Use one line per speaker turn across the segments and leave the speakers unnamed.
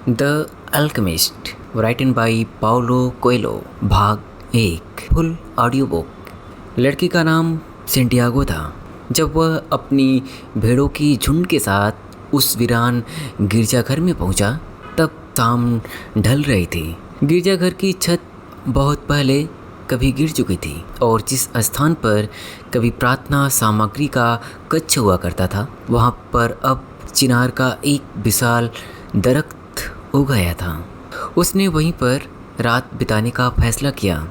The alchemist written by Paulo Coelho भाग 1 full audio book. लड़के का नाम सेंटियागो था। जब वह अपनी भेड़ों की झुंड के साथ उस वीरान गिरजाघर में पहुंचा, तब शाम ढल रही थी। गिरजाघर की छत बहुत पहले कभी गिर चुकी थी और जिस स्थान पर कभी प्रार्थना सामग्री का कच्छ हुआ करता था, वहाँ पर अब चिनार का एक विशाल दरख्त उग गया था। उसने वहीं पर रात बिताने का फैसला किया।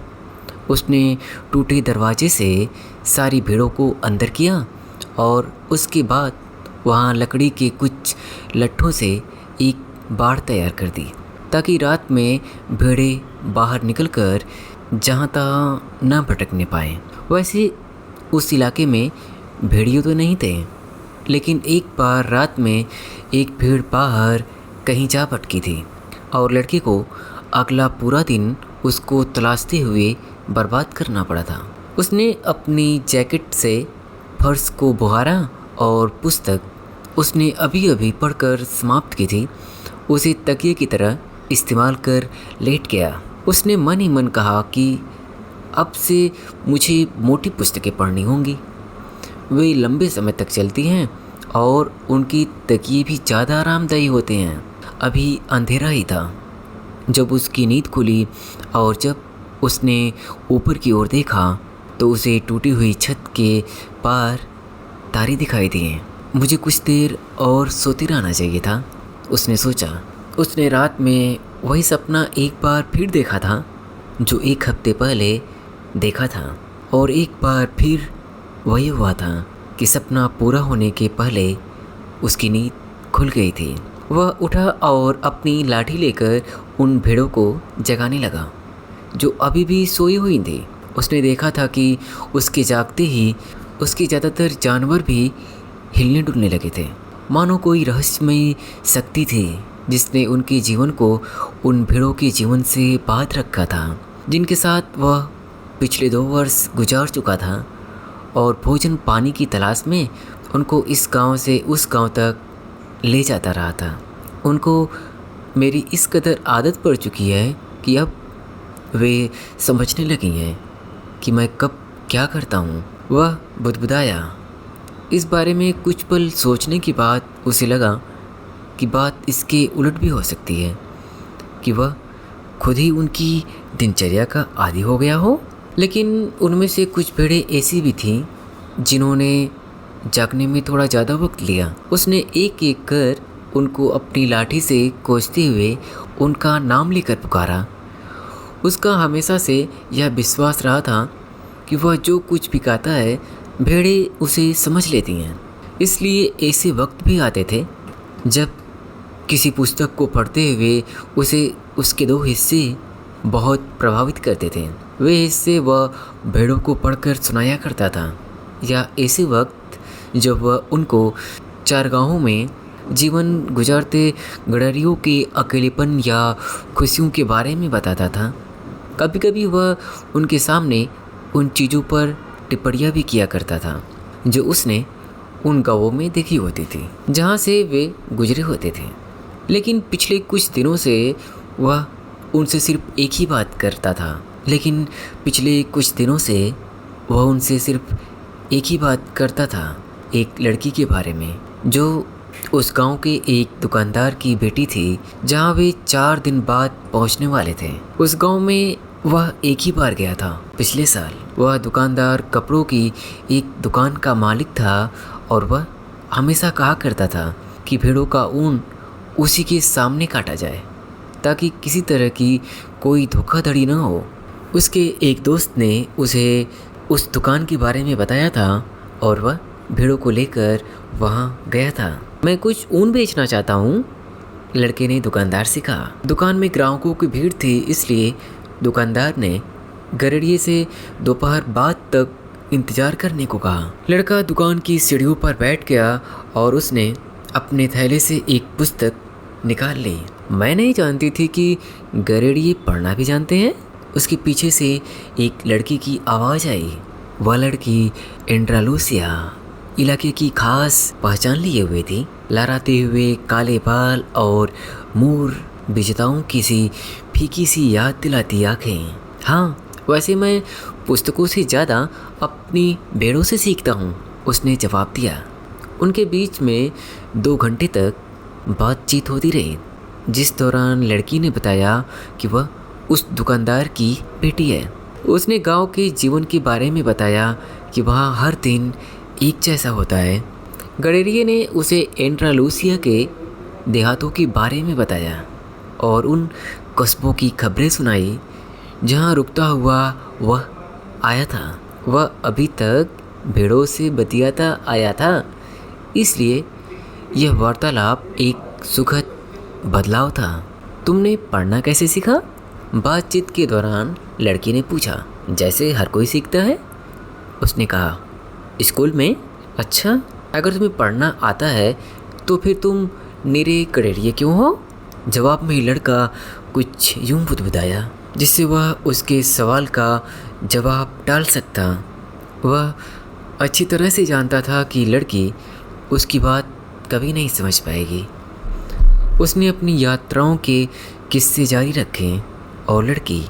उसने टूटे दरवाजे से सारी भेड़ों को अंदर किया और उसके बाद वहाँ लकड़ी के कुछ लट्ठों से एक बाड़ तैयार कर दी, ताकि रात में भेड़ें बाहर निकलकर जहाँ तहाँ न भटकने पाएँ। वैसे उस इलाके में भेड़िए तो नहीं थे, लेकिन एक बार रात में एक भेड़ बाहर कहीं जा भटकी थी और लड़के को अगला पूरा दिन उसको तलाशते हुए बर्बाद करना पड़ा था। उसने अपनी जैकेट से फर्श को बुहारा और पुस्तक उसने अभी अभी पढ़कर समाप्त की थी उसे तकिए की तरह इस्तेमाल कर लेट गया। उसने मन ही मन कहा कि अब से मुझे मोटी पुस्तकें पढ़नी होंगी। वे लंबे समय तक चलती हैं और उनकी तकिए भी ज़्यादा आरामदायी होते हैं। अभी अंधेरा ही था जब उसकी नींद खुली और जब उसने ऊपर की ओर देखा तो उसे टूटी हुई छत के पार तारे दिखाई दिए। मुझे कुछ देर और सोते रहना चाहिए था, उसने सोचा। उसने रात में वही सपना एक बार फिर देखा था जो एक हफ्ते पहले देखा था, और एक बार फिर वही हुआ था कि सपना पूरा होने के पहले उसकी नींद खुल गई थी। वह उठा और अपनी लाठी लेकर उन भेड़ों को जगाने लगा जो अभी भी सोई हुई थी। उसने देखा था कि उसके जागते ही उसके ज़्यादातर जानवर भी हिलने डुलने लगे थे, मानो कोई रहस्यमयी शक्ति थी जिसने उनके जीवन को उन भेड़ों के जीवन से बांध रखा था, जिनके साथ वह पिछले 2 वर्ष गुजार चुका था और भोजन पानी की तलाश में उनको इस गांव से उस गांव तक ले जाता रहा था। उनको मेरी इस कदर आदत पड़ चुकी है कि अब वे समझने लगी हैं कि मैं कब क्या करता हूँ। वह बुदबुदाया। इस बारे में कुछ पल सोचने के बाद उसे लगा कि बात इसके उलट भी हो सकती है, कि वह खुद ही उनकी दिनचर्या का आदी हो गया हो। लेकिन उनमें से कुछ भेड़ें ऐसी भी थीं जिन्होंने जागने में थोड़ा ज़्यादा वक्त लिया। उसने एक एक कर उनको अपनी लाठी से कोसते हुए उनका नाम लेकर पुकारा। उसका हमेशा से यह विश्वास रहा था कि वह जो कुछ भी कहता है भेड़ें उसे समझ लेती हैं। इसलिए ऐसे वक्त भी आते थे जब किसी पुस्तक को पढ़ते हुए उसे उसके 2 हिस्से बहुत प्रभावित करते थे। वे हिस्से वह भेड़ों को पढ़कर सुनाया करता था, या ऐसे वक्त जब वह उनको चारगाहों में जीवन गुजारते गडरियों के अकेलेपन या खुशियों के बारे में बताता था। कभी कभी वह उनके सामने उन चीज़ों पर टिप्पणियाँ भी किया करता था जो उसने उन गाँवों में देखी होती थी जहाँ से वे गुजरे होते थे। लेकिन पिछले कुछ दिनों से वह उनसे सिर्फ एक ही बात करता था। एक लड़की के बारे में जो उस गांव के एक दुकानदार की बेटी थी, जहां वे 4 दिन बाद पहुंचने वाले थे। उस गांव में वह एक ही बार गया था पिछले साल। वह दुकानदार कपड़ों की एक दुकान का मालिक था और वह हमेशा कहा करता था कि भेड़ों का ऊन उसी के सामने काटा जाए ताकि किसी तरह की कोई धोखाधड़ी न हो। उसके एक दोस्त ने उसे उस दुकान के बारे में बताया था और वह भेड़ों को लेकर वहाँ गया था। मैं कुछ ऊन बेचना चाहता हूँ, लड़के ने दुकानदार से कहा। दुकान में ग्राहकों की भीड़ थी, इसलिए दुकानदार ने गड़ेड़िए से दोपहर बाद तक इंतजार करने को कहा। लड़का दुकान की सीढ़ियों पर बैठ गया और उसने अपने थैले से एक पुस्तक निकाल ली। मैं नहीं जानती थी कि गड़ेड़िए पढ़ना भी जानते हैं, उसके पीछे से एक लड़की की आवाज़ आई। वह लड़की एंड्रालूसिया इलाके की खास पहचान लिए हुए थी। लहराते हुए काले बाल और मूर विजेताओं की सी फीकी सी याद दिलाती आँखें। हाँ, वैसे मैं पुस्तकों से ज़्यादा अपनी भेड़ों से सीखता हूँ, उसने जवाब दिया। उनके बीच में 2 घंटे तक बातचीत होती रही, जिस दौरान लड़की ने बताया कि वह उस दुकानदार की बेटी है। उसने गांव के जीवन के बारे में बताया कि वहाँ हर दिन एक जैसा होता है। गडेरिया ने उसे एंड्रालूसिया के देहातों के बारे में बताया और उन कस्बों की खबरें सुनाई जहाँ रुकता हुआ वह आया था। वह अभी तक भेड़ों से बतियाता आया था, इसलिए यह वार्तालाप एक सुखद बदलाव था। तुमने पढ़ना कैसे सीखा? बातचीत के दौरान लड़की ने पूछा। जैसे हर कोई सीखता है, उसने कहा। स्कूल में? अच्छा, अगर तुम्हें पढ़ना आता है तो फिर तुम निरे गडेरिया क्यों हो? जवाब में लड़का कुछ यूं बुदबुदाया जिससे वह उसके सवाल का जवाब टाल सकता। वह अच्छी तरह से जानता था कि लड़की उसकी बात कभी नहीं समझ पाएगी। उसने अपनी यात्राओं के किस्से जारी रखे और लड़की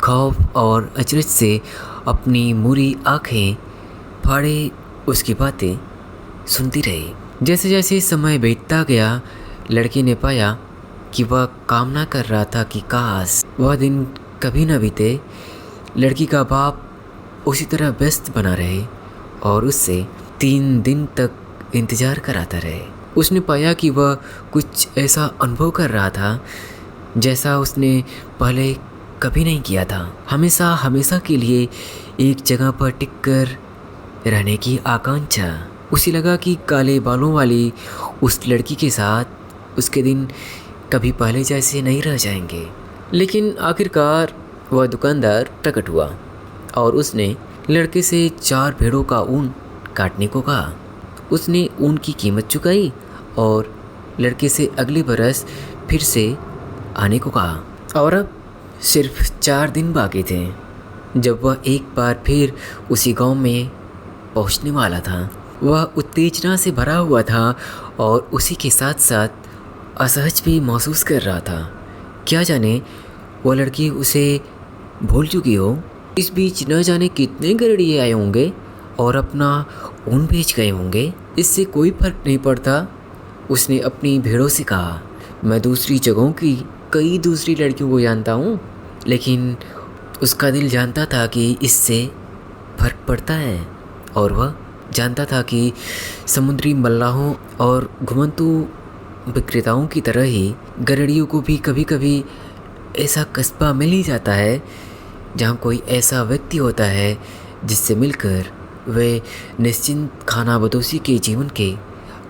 खौफ और अचरज से अपनी मुरी आंखें फाड़े उसकी बातें सुनती रही। जैसे जैसे समय बीतता गया, लड़की ने पाया कि वह कामना कर रहा था कि काश वह दिन कभी न बीते। लड़की का बाप उसी तरह व्यस्त बना रहे और उससे 3 दिन तक इंतज़ार कराता रहे। उसने पाया कि वह कुछ ऐसा अनुभव कर रहा था जैसा उसने पहले कभी नहीं किया था। हमेशा हमेशा के लिए एक जगह पर टिककर रहने की आकांक्षा। उसे लगा कि काले बालों वाली उस लड़की के साथ उसके दिन कभी पहले जैसे नहीं रह जाएंगे। लेकिन आखिरकार वह दुकानदार प्रकट हुआ और उसने लड़के से 4 भेड़ों का ऊन काटने को कहा। उसने ऊन की कीमत चुकाई और लड़के से अगले बरस फिर से आने को कहा। और अब सिर्फ 4 दिन बाकी थे जब वह एक बार फिर उसी गांव में पहुंचने वाला था। वह उत्तेजना से भरा हुआ था और उसी के साथ साथ असहज भी महसूस कर रहा था। क्या जाने वो लड़की उसे भूल चुकी हो। इस बीच न जाने कितने गरुड़िए आए होंगे और अपना ऊन बेच गए होंगे। इससे कोई फर्क नहीं पड़ता, उसने अपनी भेड़ों से कहा। मैं दूसरी जगहों की कई दूसरी लड़कियों को जानता हूँ, लेकिन उसका दिल जानता था कि इससे फर्क पड़ता है। और वह जानता था कि समुद्री मल्लाहों और घुमंतू विक्रेताओं की तरह ही गरुड़ियों को भी कभी कभी ऐसा कस्बा मिल ही जाता है जहाँ कोई ऐसा व्यक्ति होता है जिससे मिलकर वे निश्चिंत खानाबदोशी के जीवन के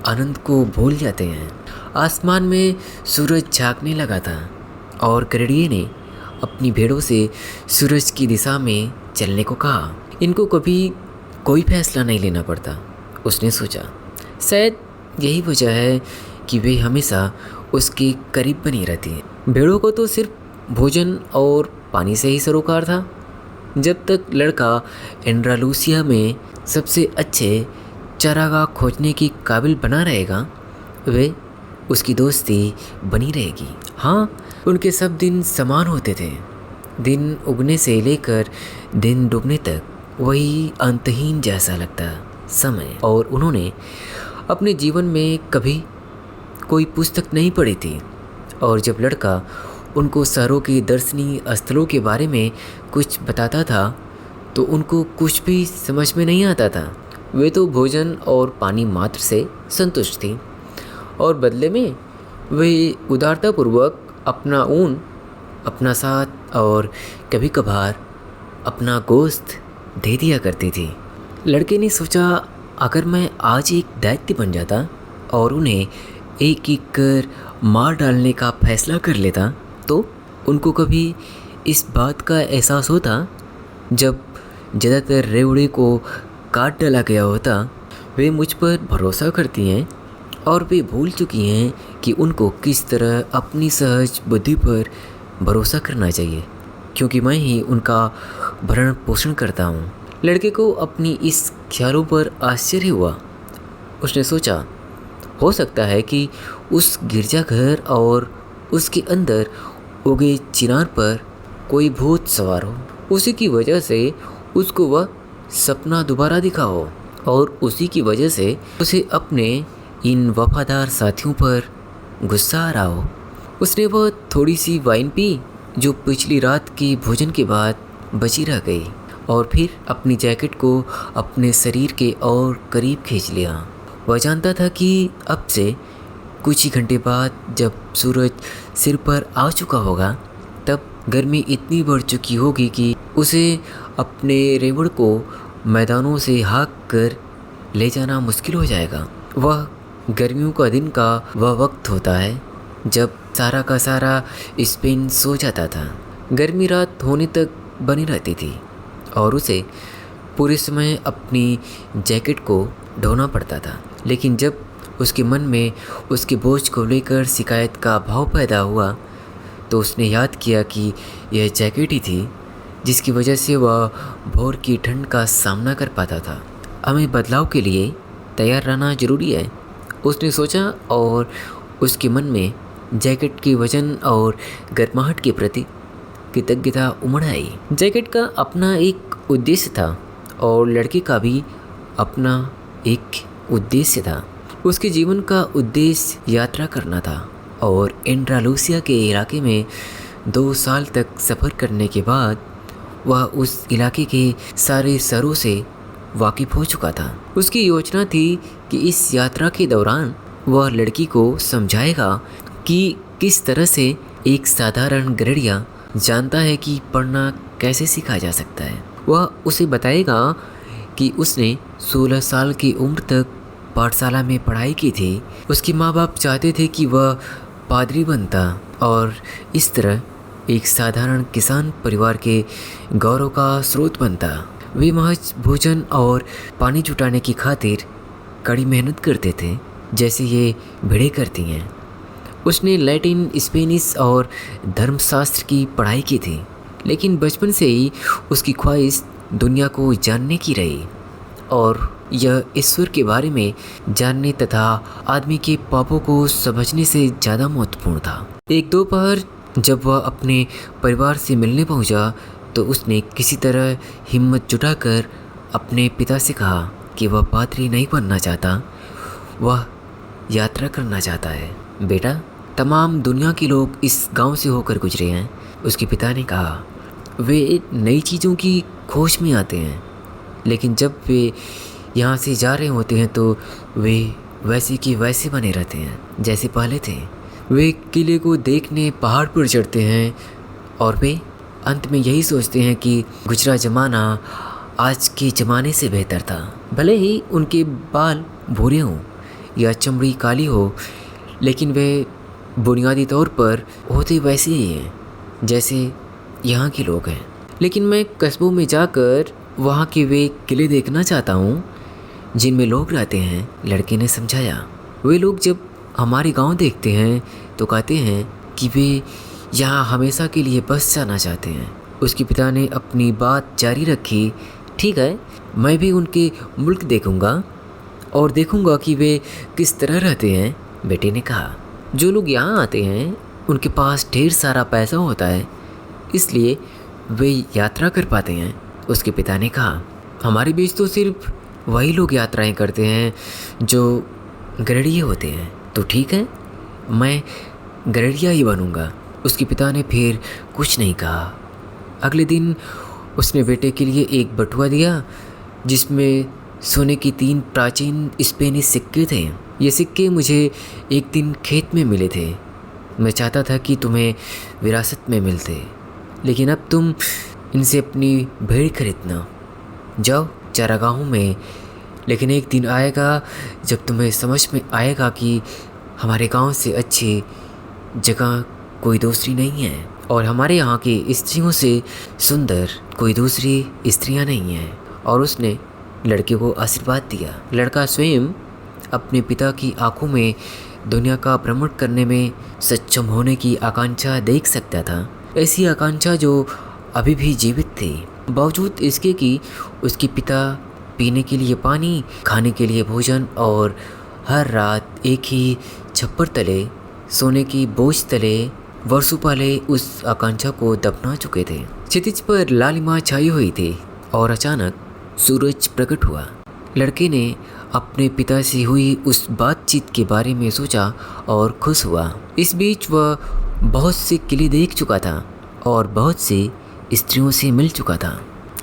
आनंद को भूल जाते हैं। आसमान में सूरज झांकने लगा था और गरुड़िए ने अपनी भेड़ों से सूरज की दिशा में चलने को कहा। इनको कभी कोई फैसला नहीं लेना पड़ता, उसने सोचा। शायद यही वजह है कि वे हमेशा उसके करीब बनी रहती हैं। भेड़ों को तो सिर्फ भोजन और पानी से ही सरोकार था। जब तक लड़का एंड्रालूसिया में सबसे अच्छे चारागाह खोजने की काबिल बना रहेगा, वे उसकी दोस्ती बनी रहेगी। हाँ, उनके सब दिन समान होते थे। दिन उगने से लेकर दिन डूबने तक वही अंतहीन जैसा लगता समय। और उन्होंने अपने जीवन में कभी कोई पुस्तक नहीं पढ़ी थी। और जब लड़का उनको शहरों के दर्शनीय स्थलों के बारे में कुछ बताता था तो उनको कुछ भी समझ में नहीं आता था। वे तो भोजन और पानी मात्र से संतुष्ट थी और बदले में वे उदारतापूर्वक अपना ऊन, अपना साथ और कभी कभार अपना गोश्त दे दिया करती थी। लड़के ने सोचा, अगर मैं आज एक दैत्य बन जाता और उन्हें एक एक कर मार डालने का फैसला कर लेता तो उनको कभी इस बात का एहसास होता जब ज़्यादातर रेवड़े को काट डाला गया होता। वे मुझ पर भरोसा करती हैं और वे भूल चुकी हैं कि उनको किस तरह अपनी सहज बुद्धि पर भरोसा करना चाहिए, क्योंकि मैं ही उनका भरण पोषण करता हूँ। लड़के को अपनी इस ख्यालों पर आश्चर्य हुआ। उसने सोचा, हो सकता है कि उस गिरजाघर और उसके अंदर उगे चिनार पर कोई भूत सवार हो। उसी की वजह से उसको वह सपना दोबारा दिखा हो और उसी की वजह से उसे अपने इन वफादार साथियों पर गुस्सा आ रहा हो। उसने वह थोड़ी सी वाइन पी जो पिछली रात के भोजन के बाद बची रह गई और फिर अपनी जैकेट को अपने शरीर के और करीब खींच लिया। वह जानता था कि अब से कुछ ही घंटे बाद जब सूरज सिर पर आ चुका होगा तब गर्मी इतनी बढ़ चुकी होगी कि उसे अपने रेवड़ को मैदानों से हाँक कर ले जाना मुश्किल हो जाएगा। वह गर्मियों का दिन का वह वक्त होता है जब सारा का सारा स्पेन सो जाता था। गर्मी रात होने तक बनी रहती थी और उसे पूरे समय अपनी जैकेट को ढोना पड़ता था। लेकिन जब उसके मन में उसके बोझ को लेकर शिकायत का भाव पैदा हुआ तो उसने याद किया कि यह जैकेट ही थी जिसकी वजह से वह भोर की ठंड का सामना कर पाता था। हमें बदलाव के लिए तैयार रहना ज़रूरी है, उसने सोचा और उसके मन में जैकेट के वजन और गर्माहट के प्रति कृतज्ञता उमड़ आई। जैकेट का अपना एक उद्देश्य था और लड़के का भी अपना एक उद्देश्य था। उसके जीवन का उद्देश्य यात्रा करना था और एंड्रालूसिया के इलाके में 2 साल तक सफ़र करने के बाद वह उस इलाके के सारे शहरों से वाकिफ़ हो चुका था। उसकी योजना थी कि इस यात्रा के दौरान वह लड़की को समझाएगा कि किस तरह से एक साधारण गृहणिया जानता है कि पढ़ना कैसे सीखा जा सकता है। वह उसे बताएगा कि उसने 16 साल की उम्र तक पाठशाला में पढ़ाई की थी। उसके माँ बाप चाहते थे कि वह पादरी बनता और इस तरह एक साधारण किसान परिवार के गौरव का स्रोत बनता। वे महज भोजन और पानी जुटाने की खातिर कड़ी मेहनत करते थे जैसे ये भेड़ें करती हैं। उसने लैटिन, स्पेनिश और धर्मशास्त्र की पढ़ाई की थी, लेकिन बचपन से ही उसकी ख्वाहिश दुनिया को जानने की रही और यह ईश्वर के बारे में जानने तथा आदमी के पापों को समझने से ज़्यादा महत्वपूर्ण था। एक दोपहर जब वह अपने परिवार से मिलने पहुंचा तो उसने किसी तरह हिम्मत जुटाकर अपने पिता से कहा कि वह पादरी नहीं बनना चाहता, वह यात्रा करना चाहता है। बेटा, तमाम दुनिया के लोग इस गांव से होकर गुजरे हैं, उसके पिता ने कहा। वे नई चीज़ों की खोज में आते हैं, लेकिन जब वे यहाँ से जा रहे होते हैं तो वे वैसे के वैसे बने रहते हैं जैसे पहले थे। वे किले को देखने पहाड़ पर चढ़ते हैं और वे अंत में यही सोचते हैं कि गुजरा ज़माना आज के ज़माने से बेहतर था। भले ही उनके बाल भूरे हों या चमड़ी काली हो, लेकिन वे बुनियादी तौर पर होते वैसे ही हैं जैसे यहाँ के लोग हैं। लेकिन मैं कस्बों में जाकर वहाँ के वे किले देखना चाहता हूँ जिनमें लोग रहते हैं, लड़के ने समझाया। वे लोग जब हमारे गांव देखते हैं तो कहते हैं कि वे यहाँ हमेशा के लिए बस जाना चाहते हैं। उसके पिता ने अपनी बात जारी रखी। ठीक है, मैं भी उनके मुल्क देखूंगा और देखूंगा कि वे किस तरह रहते हैं, बेटे ने कहा। जो लोग यहाँ आते हैं उनके पास ढेर सारा पैसा होता है, इसलिए वे यात्रा कर पाते हैं, उसके पिता ने कहा। हमारे बीच तो सिर्फ वही लोग यात्राएं करते हैं जो गृहणीय होते हैं। तो ठीक है, मैं गृहणिया ही बनूंगा, उसके पिता ने फिर कुछ नहीं कहा। अगले दिन उसने बेटे के लिए एक बटुआ दिया जिसमें सोने की 3 प्राचीन स्पेनिश सिक्के थे। ये सिक्के मुझे एक दिन खेत में मिले थे। मैं चाहता था कि तुम्हें विरासत में मिलते, लेकिन अब तुम इनसे अपनी भेड़ खरीदना। जाओ चारागाहों में, लेकिन एक दिन आएगा जब तुम्हें समझ में आएगा कि हमारे गांव से अच्छी जगह कोई दूसरी नहीं है और हमारे यहाँ की स्त्रियों से सुंदर कोई दूसरी स्त्रियाँ नहीं हैं। और उसने लड़के को आशीर्वाद दिया। लड़का स्वयं अपने पिता की आंखों में दुनिया का भ्रमण करने में सक्षम होने की आकांक्षा देख सकता था, ऐसी आकांक्षा जो अभी भी जीवित थी, बावजूद इसके कि उसके पिता पीने के लिए पानी, खाने के लिए भोजन और हर रात एक ही छप्पर तले, सोने की बोझ तले वर्षों पहले उस आकांक्षा को दफना चुके थे। क्षितिज पर लालिमा छाई हुई थी और अचानक सूरज प्रकट हुआ। लड़के ने अपने पिता से हुई उस बातचीत के बारे में सोचा और खुश हुआ। इस बीच वह बहुत से किले देख चुका था और बहुत सी स्त्रियों से मिल चुका था,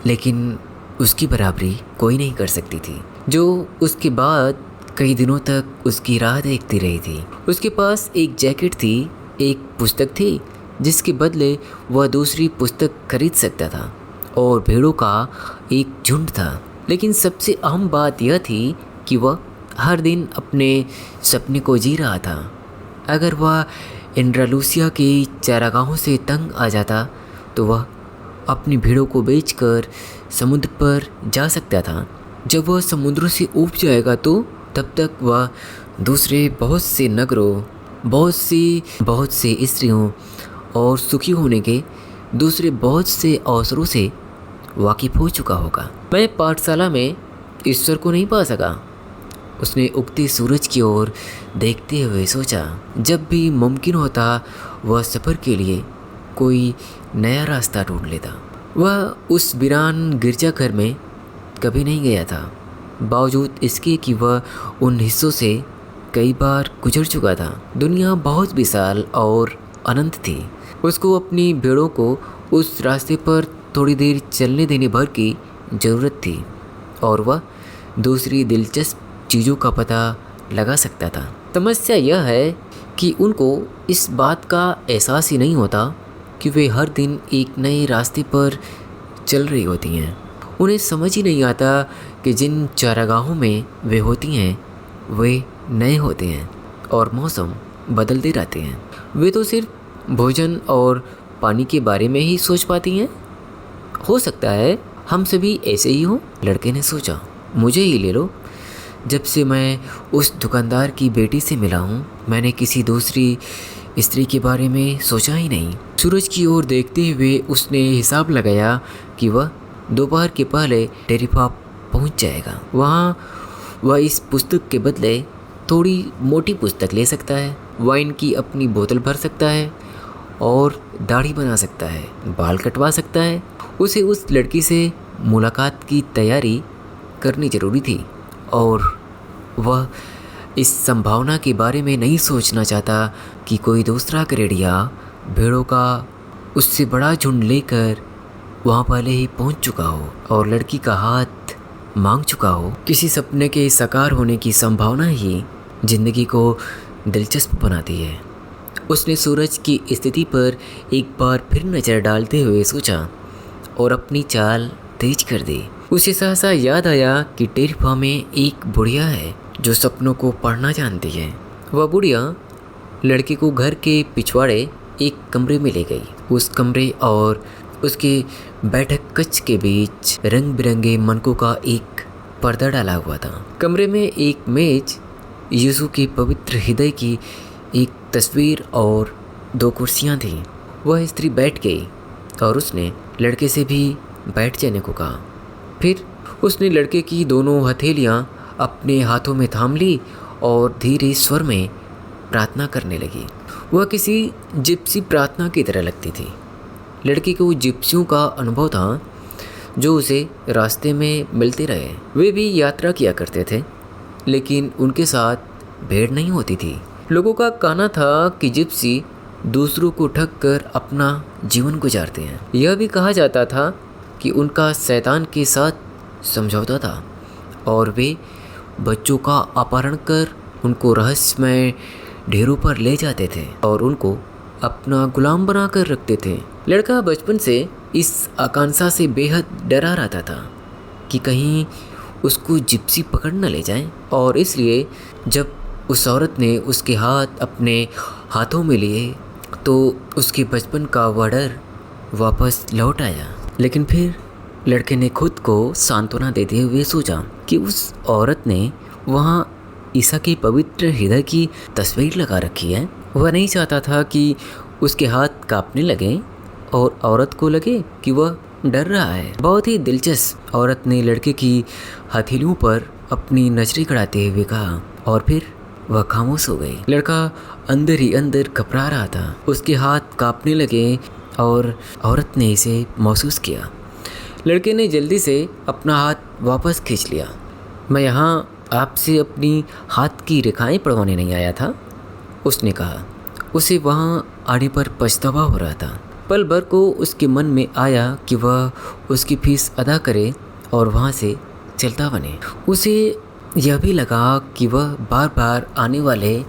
लेकिन उसकी बराबरी कोई नहीं कर सकती थी, जो उसके बाद कई दिनों तक उसकी राह देखती रही थी। उसके पास एक जैकेट थी, एक पुस्तक थी जिसके बदले वह दूसरी पुस्तक खरीद सकता था, और भेड़ों का एक झुंड था। लेकिन सबसे अहम बात यह थी कि वह हर दिन अपने सपने को जी रहा था। अगर वह एंड्रालूसिया के चारागाहों से तंग आ जाता तो वह अपनी भेड़ों को बेचकर समुद्र पर जा सकता था। जब वह समुद्र से ऊब जाएगा तो तब तक वह दूसरे बहुत से नगरों, बहुत से स्त्रियों और सुखी होने के दूसरे बहुत से अवसरों से वाकिफ हो चुका होगा। मैं पाठशाला में ईश्वर को नहीं पा सका, उसने उगते सूरज की ओर देखते हुए सोचा। जब भी मुमकिन होता वह सफ़र के लिए कोई नया रास्ता ढूंढ लेता। वह उस वीरान गिरजाघर में कभी नहीं गया था, बावजूद इसके कि वह उन हिस्सों से कई बार गुजर चुका था। दुनिया बहुत विशाल और अनंत थी। उसको अपनी भेड़ों को उस रास्ते पर थोड़ी देर चलने देने भर की ज़रूरत थी और वह दूसरी दिलचस्प चीज़ों का पता लगा सकता था। समस्या यह है कि उनको इस बात का एहसास ही नहीं होता कि वे हर दिन एक नए रास्ते पर चल रही होती हैं। उन्हें समझ ही नहीं आता कि जिन चारागाहों में वे होती हैं वे नए होते हैं और मौसम बदलते रहते हैं। वे तो सिर्फ भोजन और पानी के बारे में ही सोच पाती हैं। हो सकता है हम सभी ऐसे ही हों, लड़के ने सोचा। मुझे ही ले लो, जब से मैं उस दुकानदार की बेटी से मिला हूँ मैंने किसी दूसरी स्त्री के बारे में सोचा ही नहीं। सूरज की ओर देखते हुए उसने हिसाब लगाया कि वह दोपहर के पहले टेरिफा पहुँच जाएगा। वहाँ वह इस पुस्तक के बदले थोड़ी मोटी पुस्तक ले सकता है, वाइन की अपनी बोतल भर सकता है और दाढ़ी बना सकता है, बाल कटवा सकता है। उसे उस लड़की से मुलाकात की तैयारी करनी ज़रूरी थी और वह इस संभावना के बारे में नहीं सोचना चाहता कि कोई दूसरा करेड़िया भेड़ों का उससे बड़ा झुंड लेकर वहाँ पहले ही पहुँच चुका हो और लड़की का हाथ मांग चुका हो। किसी सपने के साकार होने की संभावना ही जिंदगी को दिलचस्प बनाती है। उसने सूरज की स्थिति पर एक बार फिर नज़र डालते हुए सोचा और अपनी चाल तेज कर दी। उसे सहसा याद आया कि टेरिफा में एक बुढ़िया है जो सपनों को पढ़ना जानती है। वह बुढ़िया लड़के को घर के पिछवाड़े एक कमरे में ले गई। उस कमरे और उसके बैठक कक्ष के बीच रंग बिरंगे मनकों का एक पर्दा डाला हुआ था। कमरे में एक मेज, यीशु के पवित्र हृदय की एक तस्वीर और 2 कुर्सियां थीं। वह स्त्री बैठ गई और उसने लड़के से भी बैठ जाने को कहा। फिर उसने लड़के की दोनों हथेलियां अपने हाथों में थाम ली और धीरे स्वर में प्रार्थना करने लगी। वह किसी जिप्सी प्रार्थना की तरह लगती थी। लड़के को जिप्सियों का अनुभव था जो उसे रास्ते में मिलते रहे। वे भी यात्रा किया करते थे, लेकिन उनके साथ भेड़ नहीं होती थी। लोगों का कहना था कि जिप्सी दूसरों को ठग कर अपना जीवन गुजारते हैं। यह भी कहा जाता था कि उनका शैतान के साथ समझौता था और वे बच्चों का अपहरण कर उनको रहस्यमय ढेरों पर ले जाते थे और उनको अपना गुलाम बना कर रखते थे। लड़का बचपन से इस आकांक्षा से बेहद डरा रहता था कि कहीं उसको जिप्सी पकड़ न ले जाए, और इसलिए जब उस औरत ने उसके हाथ अपने हाथों में लिए तो उसके बचपन का वह डर वापस लौट आया। लेकिन फिर लड़के ने खुद को सांत्वना देते हुए सोचा कि उस औरत ने वहाँ ईसा के पवित्र हृदय की तस्वीर लगा रखी है। वह नहीं चाहता था कि उसके हाथ कांपने लगे और औरत को लगे कि वह डर रहा है। बहुत ही दिलचस्प। औरत ने लड़के की हथेलियों पर अपनी नजरें गड़ाते हुए कहा और फिर वह खामोश हो गई। लड़का अंदर ही अंदर घबरा रहा था, उसके हाथ कांपने लगे और औरत ने इसे महसूस किया। लड़के ने जल्दी से अपना हाथ वापस खींच लिया। मैं यहाँ आपसे अपनी हाथ की रेखाएं पढ़वाने नहीं आया था, उसने कहा। उसे वहाँ आने पर पछतावा हो रहा था। पल भर को उसके मन में आया कि वह उसकी फीस अदा करे और वहाँ से चलता बने। उसे यह भी लगा कि वह बार बार आने वाले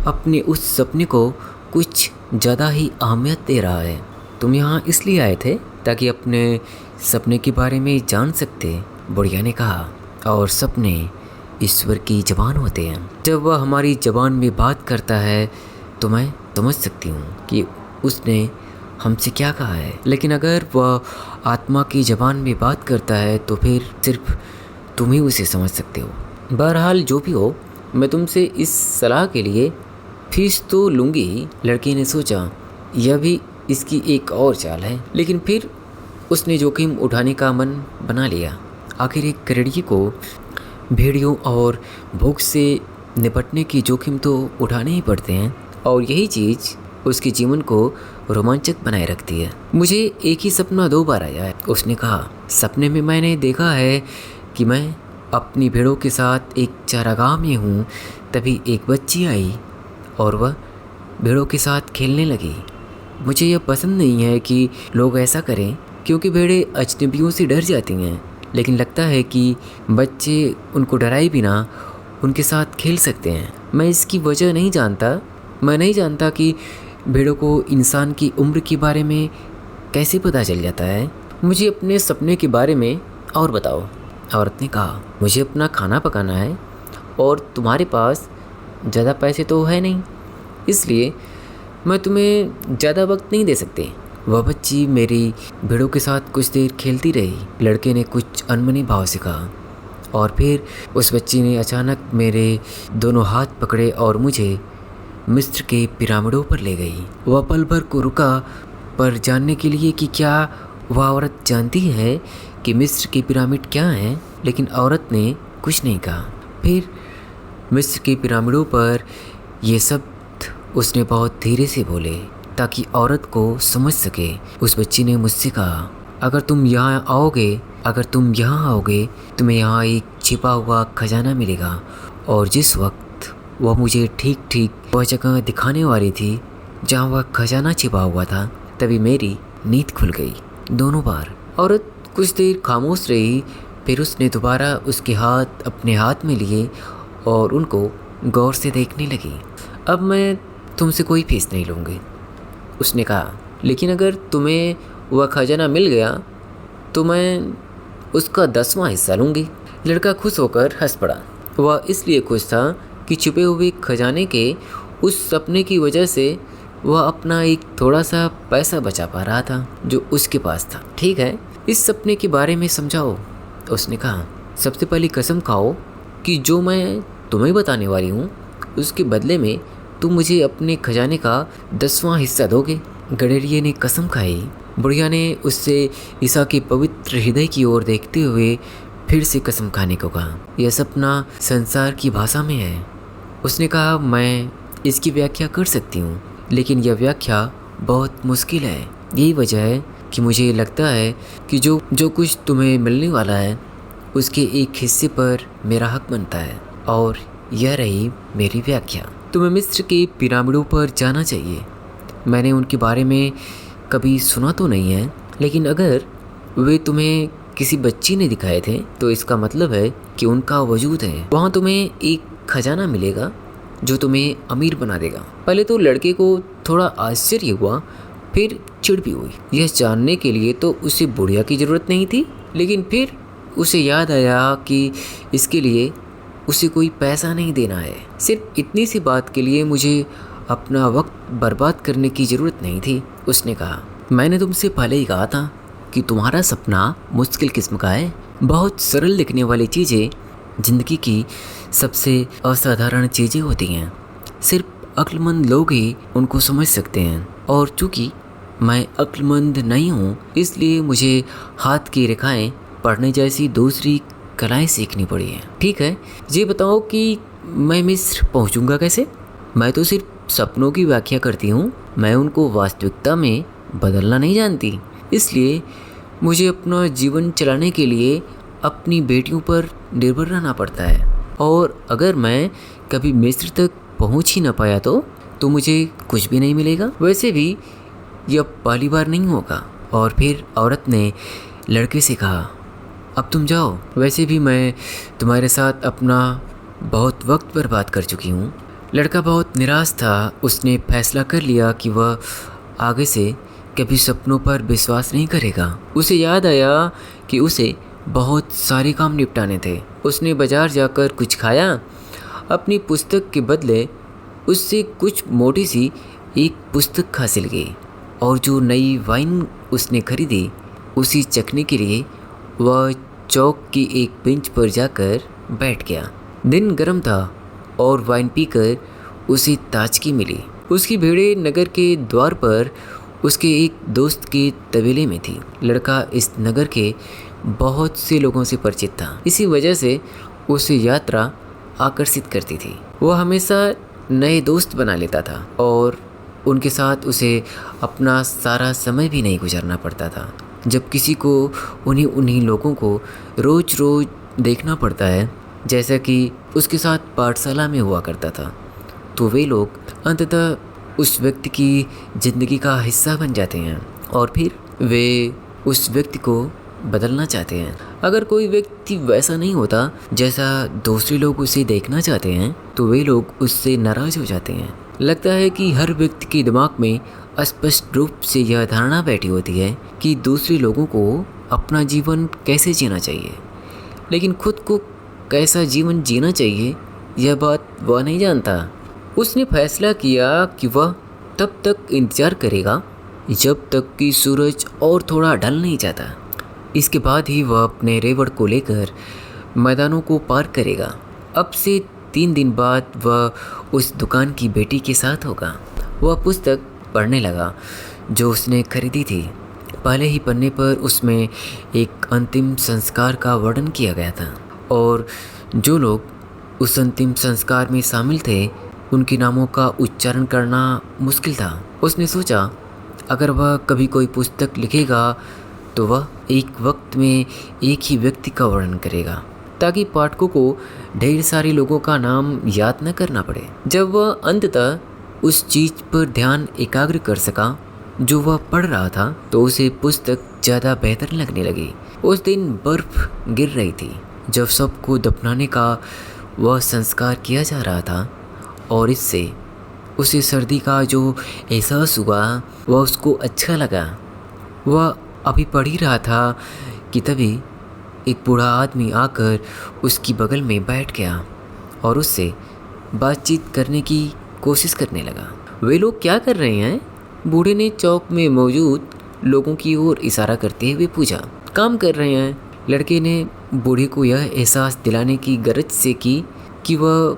अपने उस सपने को कुछ ज़्यादा ही अहमियत दे रहा है। तुम यहाँ इसलिए आए थे ताकि अपने सपने के बारे में जान सकते, बुढ़िया ने कहा। और सपने ईश्वर की ज़बान होते हैं। जब वह हमारी ज़बान में बात करता है तो मैं समझ सकती हूँ कि उसने हमसे क्या कहा है, लेकिन अगर वह आत्मा की ज़बान में बात करता है तो फिर सिर्फ तुम ही उसे समझ सकते हो। बहरहाल जो भी हो, मैं तुमसे इस सलाह के लिए फीस तो लूँगी ही। लड़के ने सोचा, यह भी इसकी एक और चाल है, लेकिन फिर उसने जोखिम उठाने का मन बना लिया। आखिर एक करेड़िए को भेड़ियों और भूख से निपटने की जोखिम तो उठाने ही पड़ते हैं, और यही चीज़ उसके जीवन को रोमांचक बनाए रखती है। मुझे एक ही सपना 2 बार आया है, उसने कहा। सपने में मैंने देखा है कि मैं अपनी भेड़ों के साथ एक चारागाह में हूँ। तभी एक बच्ची आई और वह भेड़ों के साथ खेलने लगी। मुझे यह पसंद नहीं है कि लोग ऐसा करें, क्योंकि भेड़ें अजनबियों से डर जाती हैं, लेकिन लगता है कि बच्चे उनको डराए बिना उनके साथ खेल सकते हैं। मैं इसकी वजह नहीं जानता। मैं नहीं जानता कि भेड़ों को इंसान की उम्र के बारे में कैसे पता चल जाता है। मुझे अपने सपने के बारे में और बताओ, औरत ने कहा। मुझे अपना खाना पकाना है और तुम्हारे पास ज़्यादा पैसे तो है नहीं, इसलिए मैं तुम्हें ज़्यादा वक्त नहीं दे सकती। वह बच्ची मेरी भेड़ों के साथ कुछ देर खेलती रही, लड़के ने कुछ अनमनी भाव से कहा। और फिर उस बच्ची ने अचानक मेरे दोनों हाथ पकड़े और मुझे मिस्र के पिरामिडों पर ले गई। वह पल भर को रुका पर जानने के लिए कि क्या वह औरत जानती है कि मिस्र के पिरामिड क्या हैं, लेकिन औरत ने कुछ नहीं कहा। फिर मिस्र के पिरामिडों पर ये शब्द उसने बहुत धीरे से बोले ताकि औरत को समझ सके। उस बच्ची ने मुझसे कहा, अगर तुम यहाँ आओगे तुम्हें यहाँ एक छिपा हुआ खजाना मिलेगा। और जिस वक्त वह मुझे ठीक ठीक वह जगह दिखाने वाली थी जहाँ वह खजाना छिपा हुआ था, तभी मेरी नींद खुल गई। दोनों बार। औरत कुछ देर खामोश रही, फिर उसने दोबारा उसके हाथ अपने हाथ में लिए और उनको गौर से देखने लगी। अब मैं तुमसे कोई फीस नहीं लूँगी, उसने कहा, लेकिन अगर तुम्हें वह खजाना मिल गया तो मैं उसका 10वां हिस्सा लूँगी। लड़का खुश होकर हंस पड़ा। वह इसलिए खुश था कि छुपे हुए खजाने के उस सपने की वजह से वह अपना एक थोड़ा सा पैसा बचा पा रहा था जो उसके पास था। ठीक है, इस सपने के बारे में समझाओ, उसने कहा। सबसे पहले कसम खाओ कि जो मैं तुम्हें बताने वाली हूँ उसके बदले में तुम मुझे अपने खजाने का 10वां हिस्सा दोगे। गडेरिए ने कसम खाई। बुढ़िया ने उससे ईसा के पवित्र हृदय की ओर देखते हुए फिर से कसम खाने को कहा। यह सपना संसार की भाषा में है, उसने कहा। मैं इसकी व्याख्या कर सकती हूँ, लेकिन यह व्याख्या बहुत मुश्किल है। यही वजह है कि मुझे लगता है कि जो कुछ तुम्हें मिलने वाला है उसके एक हिस्से पर मेरा हक बनता है, और यह रही मेरी व्याख्या। तुम्हें मिस्र के पिरामिडों पर जाना चाहिए। मैंने उनके बारे में कभी सुना तो नहीं है, लेकिन अगर वे तुम्हें किसी बच्ची ने दिखाए थे तो इसका मतलब है कि उनका वजूद है। वहाँ तुम्हें एक खजाना मिलेगा जो तुम्हें अमीर बना देगा। पहले तो लड़के को थोड़ा आश्चर्य हुआ, फिर चिढ़ भी हुई। यह जानने के लिए तो उसे बुढ़िया की ज़रूरत नहीं थी, लेकिन फिर उसे याद आया कि इसके लिए उसे कोई पैसा नहीं देना है। सिर्फ इतनी सी बात के लिए मुझे अपना वक्त बर्बाद करने की ज़रूरत नहीं थी, उसने कहा। मैंने तुमसे पहले ही कहा था कि तुम्हारा सपना मुश्किल किस्म का है। बहुत सरल दिखने वाली चीज़ें ज़िंदगी की सबसे असाधारण चीज़ें होती हैं। सिर्फ अक्लमंद लोग ही उनको समझ सकते हैं, और चूँकि मैं अक्लमंद नहीं हूँ इसलिए मुझे हाथ की रेखाएं पढ़ने जैसी दूसरी कलाएं सीखनी पड़ी हैं। ठीक है, ये बताओ कि मैं मिस्र पहुंचूंगा कैसे? मैं तो सिर्फ सपनों की व्याख्या करती हूँ, मैं उनको वास्तविकता में बदलना नहीं जानती। इसलिए मुझे अपना जीवन चलाने के लिए अपनी बेटियों पर निर्भर रहना पड़ता है। और अगर मैं कभी मिस्र तक पहुंच ही ना पाया तो मुझे कुछ भी नहीं मिलेगा। वैसे भी यह पहली बार नहीं होगा। और फिर औरत ने लड़के से कहा, अब तुम जाओ, वैसे भी मैं तुम्हारे साथ अपना बहुत वक्त बर्बाद कर चुकी हूँ। लड़का बहुत निराश था। उसने फैसला कर लिया कि वह आगे से कभी सपनों पर विश्वास नहीं करेगा। उसे याद आया कि उसे बहुत सारे काम निपटाने थे। उसने बाजार जाकर कुछ खाया, अपनी पुस्तक के बदले उससे कुछ मोटी सी एक पुस्तक हासिल की, और जो नई वाइन उसने खरीदी उसी चखने के लिए वह चौक की एक बेंच पर जाकर बैठ गया। दिन गर्म था और वाइन पीकर उसे ताजगी मिली। उसकी भेड़ें नगर के द्वार पर उसके एक दोस्त के तबेले में थी। लड़का इस नगर के बहुत से लोगों से परिचित था, इसी वजह से उसे यात्रा आकर्षित करती थी। वह हमेशा नए दोस्त बना लेता था और उनके साथ उसे अपना सारा समय भी नहीं गुजारना पड़ता था। जब किसी को उन्हीं लोगों को रोज रोज देखना पड़ता है, जैसा कि उसके साथ पाठशाला में हुआ करता था, तो वे लोग अंततः उस व्यक्ति की ज़िंदगी का हिस्सा बन जाते हैं और फिर वे उस व्यक्ति को बदलना चाहते हैं। अगर कोई व्यक्ति वैसा नहीं होता जैसा दूसरे लोग उसे देखना चाहते हैं, तो वे लोग उससे नाराज़ हो जाते हैं। लगता है कि हर व्यक्ति के दिमाग में स्पष्ट रूप से यह धारणा बैठी होती है कि दूसरे लोगों को अपना जीवन कैसे जीना चाहिए, लेकिन खुद को कैसा जीवन जीना चाहिए यह बात वह नहीं जानता। उसने फैसला किया कि वह तब तक इंतज़ार करेगा जब तक कि सूरज और थोड़ा ढल नहीं जाता। इसके बाद ही वह अपने रेवड़ को लेकर मैदानों को पार करेगा। अब से 3 दिन बाद वह उस दुकान की बेटी के साथ होगा। वह पुस्तक पढ़ने लगा जो उसने खरीदी थी। पहले ही पन्ने पर उसमें एक अंतिम संस्कार का वर्णन किया गया था और जो लोग उस अंतिम संस्कार में शामिल थे उनके नामों का उच्चारण करना मुश्किल था। उसने सोचा, अगर वह कभी कोई पुस्तक लिखेगा तो वह एक वक्त में एक ही व्यक्ति का वर्णन करेगा, ताकि पाठकों को ढेर सारे लोगों का नाम याद न करना पड़े। जब वह अंततः उस चीज़ पर ध्यान एकाग्र कर सका जो वह पढ़ रहा था, तो उसे पुस्तक ज़्यादा बेहतर लगने लगी। उस दिन बर्फ़ गिर रही थी जब सबको दफनाने का वह संस्कार किया जा रहा था, और इससे उसे सर्दी का जो एहसास हुआ वह उसको अच्छा लगा। वह अभी पढ़ ही रहा था कि तभी एक बूढ़ा आदमी आकर उसकी बगल में बैठ गया और उससे बातचीत करने की कोशिश करने लगा। वे लोग क्या कर रहे हैं? बूढ़े ने चौक में मौजूद लोगों की ओर इशारा करते हुए पूछा। काम कर रहे हैं। लड़के ने बूढ़े को यह एहसास दिलाने की गरज से की कि वह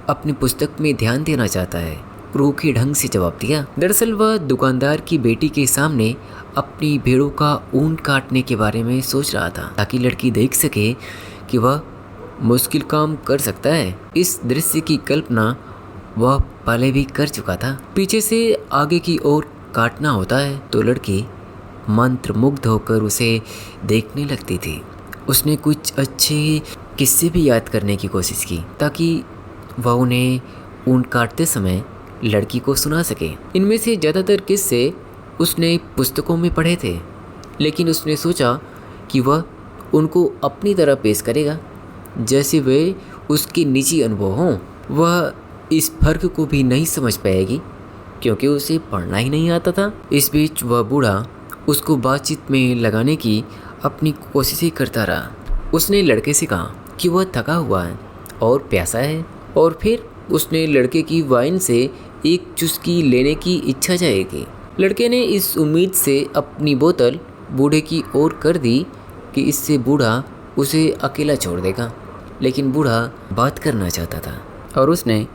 अपनी पुस्तक में ध्यान देना चाहता है, रूखे ढंग से जवाब दिया। दरअसल वह दुकानदार की बेटी के सामने अपनी भेड़ों का ऊन काटने के बारे में सोच रहा था, ताकि लड़की देख सके कि वह मुश्किल काम कर सकता है। इस दृश्य की कल्पना वह पहले भी कर चुका था। पीछे से आगे की ओर काटना होता है तो लड़की मंत्रमुग्ध होकर उसे देखने लगती थी। उसने कुछ अच्छे किस्से भी याद करने की कोशिश की ताकि वह उन्हें ऊन काटते समय लड़की को सुना सके। इनमें से ज़्यादातर किस्से उसने पुस्तकों में पढ़े थे, लेकिन उसने सोचा कि वह उनको अपनी तरह पेश करेगा जैसे वे उसके निजी अनुभव हों। वह इस फर्क को भी नहीं समझ पाएगी क्योंकि उसे पढ़ना ही नहीं आता था। इस बीच वह बूढ़ा उसको बातचीत में लगाने की अपनी कोशिशें करता रहा। उसने लड़के से कहा कि वह थका हुआ है और प्यासा है, और फिर उसने लड़के की वाइन से एक चुस्की लेने की इच्छा जाएगी। लड़के ने इस उम्मीद से अपनी बोतल बूढ़े की ओर कर दी कि इससे बूढ़ा उसे अकेला छोड़ देगा, लेकिन बूढ़ा बात करना चाहता था और उसने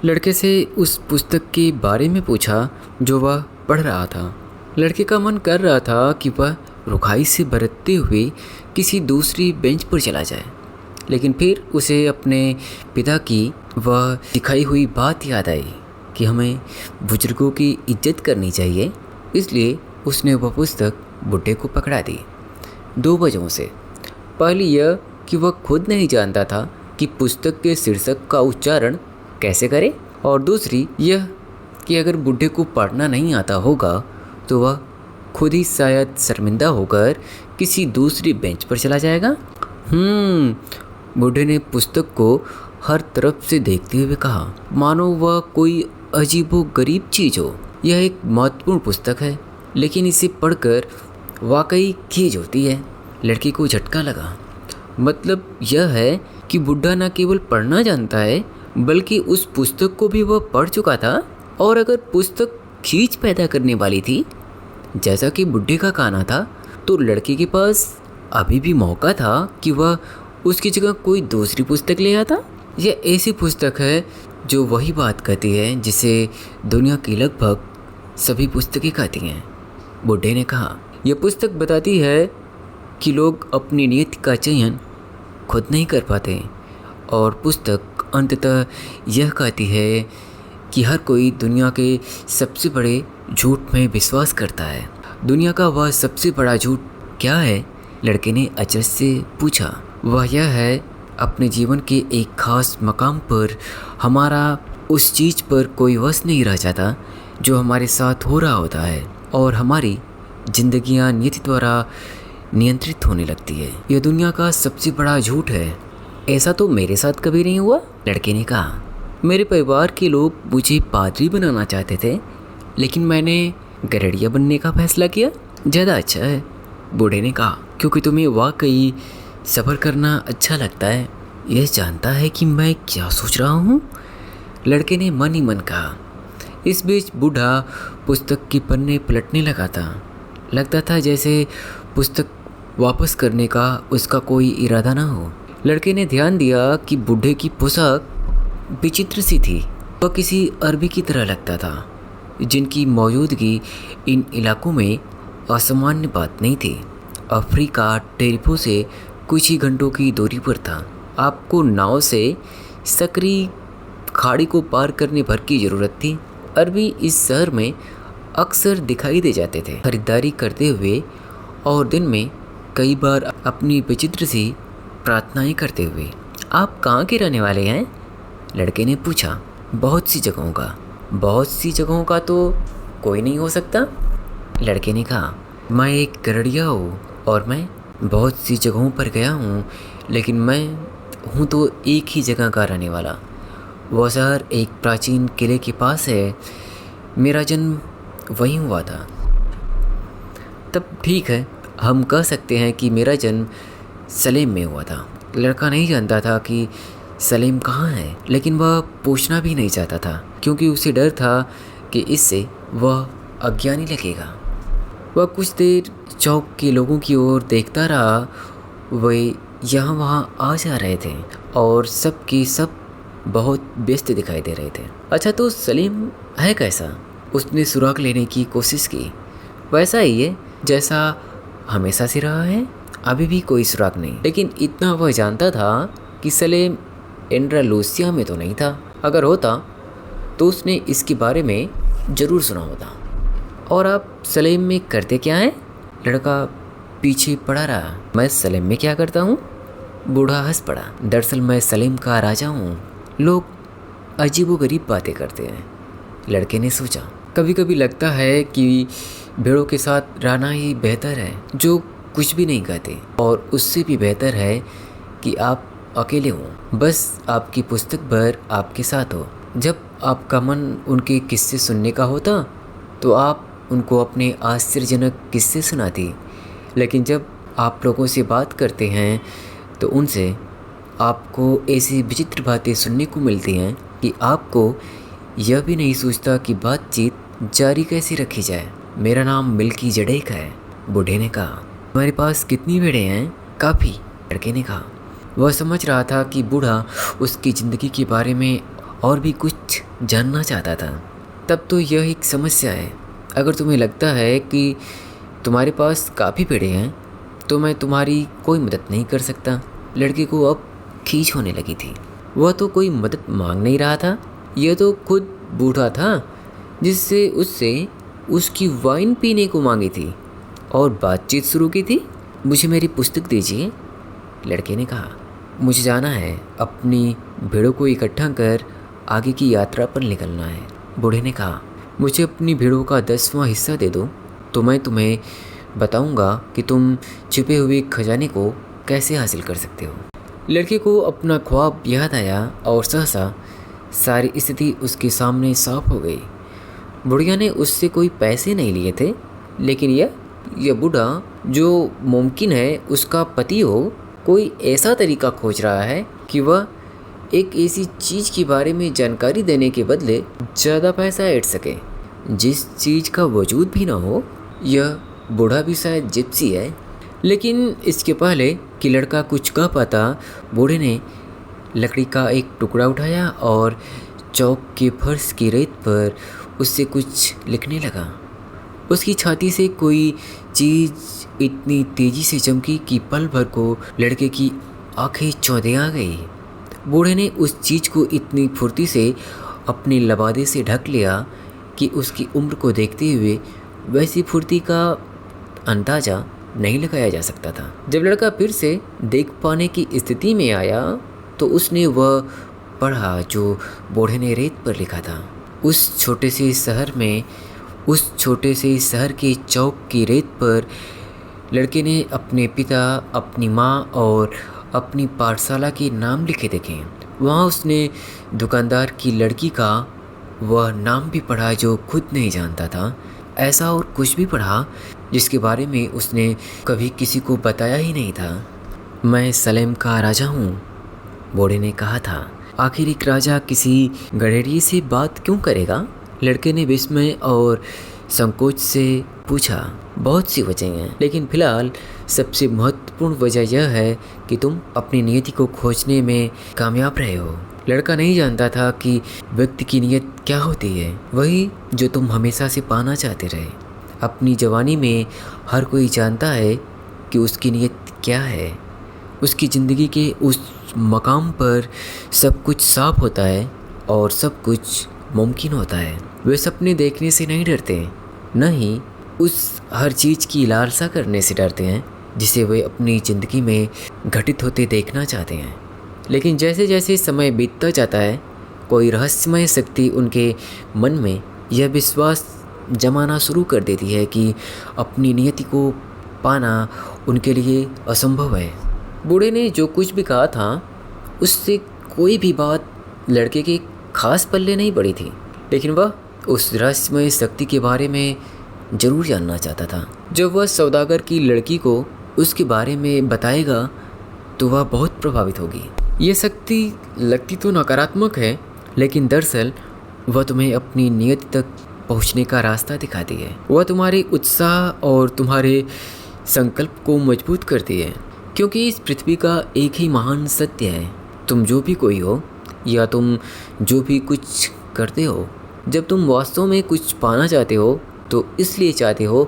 लड़के से उस पुस्तक के बारे में पूछा जो वह पढ़ रहा था। लड़के का मन कर रहा था कि वह रुखाई से बरतते हुए किसी दूसरी बेंच पर चला जाए, लेकिन फिर उसे अपने पिता की वह सिखाई हुई बात याद आई कि हमें बुजुर्गों की इज्जत करनी चाहिए। इसलिए उसने वह पुस्तक बुड्ढे को पकड़ा दी, 2 वजहों से। पहली यह कि वह खुद नहीं जानता था कि पुस्तक के शीर्षक का उच्चारण कैसे करे, और दूसरी यह कि अगर बुड्ढे को पढ़ना नहीं आता होगा तो वह खुद ही शायद शर्मिंदा होकर किसी दूसरी बेंच पर चला जाएगा। बुड्ढे ने पुस्तक को हर तरफ से देखते हुए कहा, मानो वह कोई अजीबो गरीब चीज़ हो। यह एक महत्वपूर्ण पुस्तक है, लेकिन इसे पढ़कर वाकई खीज होती है। लड़के को झटका लगा। मतलब यह है कि बुड्ढा न केवल पढ़ना जानता है, बल्कि उस पुस्तक को भी वह पढ़ चुका था। और अगर पुस्तक खींच पैदा करने वाली थी, जैसा कि बुड्ढे का कहना था, तो लड़के के पास अभी भी मौका था कि वह उसकी जगह कोई दूसरी पुस्तक ले आता। यह ऐसी पुस्तक है जो वही बात कहती है जिसे दुनिया की लगभग सभी पुस्तकें कहती हैं। बुड्ढे ने कहा, यह पुस्तक बताती है कि लोग अपनी नियति का चयन खुद नहीं कर पाते, और पुस्तक अंततः यह कहती है कि हर कोई दुनिया के सबसे बड़े झूठ में विश्वास करता है। दुनिया का वह सबसे बड़ा झूठ क्या है? लड़के ने अचरज से पूछा। वह यह है, अपने जीवन के एक खास मकाम पर हमारा उस चीज़ पर कोई वश नहीं रह जाता जो हमारे साथ हो रहा होता है, और हमारी जिंदगियां नियति द्वारा नियंत्रित होने लगती है। यह दुनिया का सबसे बड़ा झूठ है। ऐसा तो मेरे साथ कभी नहीं हुआ, लड़के ने कहा। मेरे परिवार के लोग मुझे पादरी बनाना चाहते थे, लेकिन मैंने गरड़िया बनने का फैसला किया। ज़्यादा अच्छा है, बूढ़े ने कहा, क्योंकि तुम्हें वाकई सफ़र करना अच्छा लगता है। यह जानता है कि मैं क्या सोच रहा हूँ, लड़के ने मन ही मन कहा। इस बीच बूढ़ा पुस्तक की पन्ने पलटने लगा था। लगता था जैसे पुस्तक वापस करने का उसका कोई इरादा ना हो। लड़के ने ध्यान दिया कि बूढ़े की पोशाक विचित्र सी थी। वह किसी अरबी की तरह लगता था, जिनकी मौजूदगी इन इलाकों में असामान्य बात नहीं थी। अफ्रीका टेरिफो से कुछ ही घंटों की दूरी पर था। आपको नाव से सकरी खाड़ी को पार करने भर की ज़रूरत थी। अरबी इस शहर में अक्सर दिखाई दे जाते थे, खरीदारी करते हुए और दिन में कई बार अपनी विचित्र सी प्रार्थनाएं करते हुए। आप कहाँ के रहने वाले हैं? लड़के ने पूछा। बहुत सी जगहों का। बहुत सी जगहों का तो कोई नहीं हो सकता, लड़के ने कहा। मैं एक गरड़िया हूँ और मैं बहुत सी जगहों पर गया हूँ, लेकिन मैं हूँ तो एक ही जगह का रहने वाला। वह शहर एक प्राचीन किले के पास है। मेरा जन्म वहीं हुआ था। तब ठीक है, हम कह सकते हैं कि मेरा जन्म सलेम में हुआ था। लड़का नहीं जानता था कि सलेम कहाँ है, लेकिन वह पूछना भी नहीं चाहता था, क्योंकि उसे डर था कि इससे वह अज्ञानी लगेगा। वह कुछ देर चौक के लोगों की ओर देखता रहा। वे यहाँ वहाँ आ जा रहे थे और सब के सब बहुत व्यस्त दिखाई दे रहे थे। अच्छा, तो सलीम है कैसा? उसने सुराग लेने की कोशिश की। वैसा ही है जैसा हमेशा से रहा है, अभी भी कोई सुराग नहीं। लेकिन इतना वह जानता था कि सलीम एंड्रालूसिया में तो नहीं था। अगर होता तो उसने इसके बारे में ज़रूर सुना होता। और आप सलेम में करते क्या हैं? लड़का पीछे पड़ा रहा। मैं सलेम में क्या करता हूँ? बूढ़ा हंस पड़ा। दरअसल मैं सलेम का राजा हूँ। लोग अजीबोगरीब बातें करते हैं, लड़के ने सोचा। कभी कभी लगता है कि भेड़ों के साथ रहना ही बेहतर है, जो कुछ भी नहीं कहते, और उससे भी बेहतर है कि आप अकेले हों, बस आपकी पुस्तक भर आपके साथ हो। जब आपका मन उनके किस्से सुनने का होता तो आप उनको अपने आश्चर्यजनक किस्से सुनाती, लेकिन जब आप लोगों से बात करते हैं तो उनसे आपको ऐसी विचित्र बातें सुनने को मिलती हैं कि आपको यह भी नहीं सोचता कि बातचीत जारी कैसे रखी जाए। मेरा नाम मिल्की जडेक है, बूढ़े ने कहा। तुम्हारे पास कितनी भेड़ें हैं? काफ़ी, लड़के ने कहा। वह समझ रहा था कि बूढ़ा उसकी ज़िंदगी के बारे में और भी कुछ जानना चाहता था। तब तो यह एक समस्या है। अगर तुम्हें लगता है कि तुम्हारे पास काफ़ी भेड़ें हैं तो मैं तुम्हारी कोई मदद नहीं कर सकता। लड़के को अब खींच होने लगी थी। वह तो कोई मदद मांग नहीं रहा था, यह तो खुद बूढ़ा था जिससे उससे उसकी वाइन पीने को मांगी थी और बातचीत शुरू की थी। मुझे मेरी पुस्तक दीजिए, लड़के ने कहा। मुझे जाना है, अपनी भेड़ों को इकट्ठा कर आगे की यात्रा पर निकलना है, बूढ़े ने कहा। मुझे अपनी भेड़ों का 10वां हिस्सा दे दो तो मैं तुम्हें बताऊंगा कि तुम छिपे हुए खजाने को कैसे हासिल कर सकते हो। लड़के को अपना ख्वाब याद आया और सहसा सारी स्थिति उसके सामने साफ हो गई। बुढ़िया ने उससे कोई पैसे नहीं लिए थे, लेकिन यह बूढ़ा जो मुमकिन है उसका पति हो, कोई ऐसा तरीका खोज रहा है कि वह एक ऐसी चीज़ के बारे में जानकारी देने के बदले ज़्यादा पैसा ऐड सके जिस चीज़ का वजूद भी ना हो। यह बूढ़ा भी शायद जिप्सी है। लेकिन इसके पहले कि लड़का कुछ कह पाता, बूढ़े ने लकड़ी का एक टुकड़ा उठाया और चौक के फर्श की रेत पर उससे कुछ लिखने लगा। उसकी छाती से कोई चीज़ इतनी तेज़ी से चमकी कि पल भर को लड़के की आंखें चौंधे आ गई। बूढ़े ने उस चीज़ को इतनी फुर्ती से अपने लबादे से ढक लिया कि उसकी उम्र को देखते हुए वैसी फुर्ती का अंदाज़ा नहीं लगाया जा सकता था। जब लड़का फिर से देख पाने की स्थिति में आया तो उसने वह पढ़ा जो बूढ़े ने रेत पर लिखा था। उस छोटे से शहर के चौक की रेत पर लड़के ने अपने पिता, अपनी माँ और अपनी पाठशाला के नाम लिखे देखे। वहाँ उसने दुकानदार की लड़की का वह नाम भी पढ़ा जो खुद नहीं जानता था। ऐसा और कुछ भी पढ़ा जिसके बारे में उसने कभी किसी को बताया ही नहीं था। मैं सलेम का राजा हूँ, बूढ़े ने कहा था। आखिर एक राजा किसी गडेरिये से बात क्यों करेगा? लड़के ने विस्मय और संकोच से पूछा। बहुत सी वजहें हैं, लेकिन फिलहाल सबसे महत्वपूर्ण वजह यह है कि तुम अपनी नियति को खोजने में कामयाब रहे हो। लड़का नहीं जानता था कि व्यक्ति की नियत क्या होती है, वही जो तुम हमेशा से पाना चाहते रहे। अपनी जवानी में हर कोई जानता है कि उसकी नियत क्या है। उसकी ज़िंदगी के उस मकाम पर सब कुछ साफ होता है और सब कुछ मुमकिन होता है। वे सपने देखने से नहीं डरते, न ही उस हर चीज़ की लालसा करने से डरते हैं जिसे वे अपनी ज़िंदगी में घटित होते देखना चाहते हैं। लेकिन जैसे जैसे समय बीतता जाता है, कोई रहस्यमय शक्ति उनके मन में यह विश्वास जमाना शुरू कर देती है कि अपनी नियति को पाना उनके लिए असंभव है। बूढ़े ने जो कुछ भी कहा था उससे कोई भी बात लड़के के खास पल्ले नहीं पड़ी थी, लेकिन वह उस रहस्यमय शक्ति के बारे में ज़रूर जानना चाहता था। जब वह सौदागर की लड़की को उसके बारे में बताएगा तो वह बहुत प्रभावित होगी। ये शक्ति लगती तो नकारात्मक है, लेकिन दरअसल वह तुम्हें अपनी नियति तक पहुंचने का रास्ता दिखाती है। वह तुम्हारे उत्साह और तुम्हारे संकल्प को मजबूत करती है, क्योंकि इस पृथ्वी का एक ही महान सत्य है, तुम जो भी कोई हो या तुम जो भी कुछ करते हो, जब तुम वास्तव में कुछ पाना चाहते हो तो इसलिए चाहते हो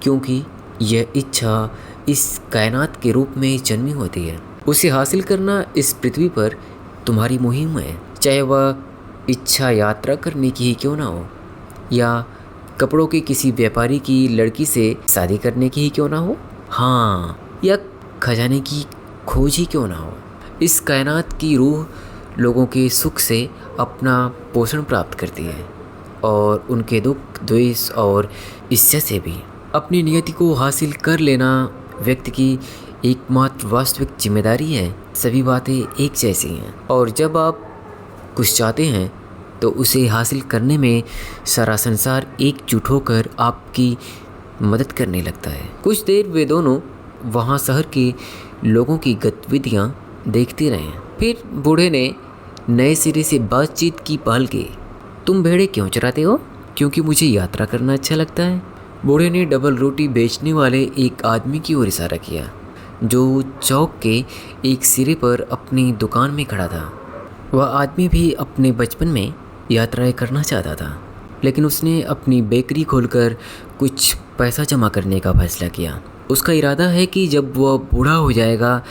क्योंकि यह इच्छा इस कायनात के रूप में जन्मी होती है। उसे हासिल करना इस पृथ्वी पर तुम्हारी मुहिम है, चाहे वह इच्छा यात्रा करने की ही क्यों ना हो, या कपड़ों के किसी व्यापारी की लड़की से शादी करने की ही क्यों ना हो, हाँ, या खजाने की खोज ही क्यों ना हो। इस कायनात की रूह लोगों के सुख से अपना पोषण प्राप्त करती है और उनके दुख, द्वेष और इज्जत से भी। अपनी नियति को हासिल कर लेना व्यक्ति की एकमात्र वास्तविक जिम्मेदारी है। सभी बातें एक जैसी हैं और जब आप कुछ चाहते हैं तो उसे हासिल करने में सारा संसार एकजुट होकर आपकी मदद करने लगता है। कुछ देर वे दोनों वहाँ शहर के लोगों की गतिविधियाँ देखते रहे। फिर बूढ़े ने नए सिरे से बातचीत की पहल की। तुम भेड़े क्यों चराते हो? क्योंकि मुझे यात्रा करना अच्छा लगता है। बूढ़े ने डबल रोटी बेचने वाले एक आदमी की ओर इशारा किया जो चौक के एक सिरे पर अपनी दुकान में खड़ा था। वह आदमी भी अपने बचपन में यात्राएं करना चाहता था, लेकिन उसने अपनी बेकरी खोलकर कुछ पैसा जमा करने का फैसला किया। उसका इरादा है कि जब वह बूढ़ा हो जाएगा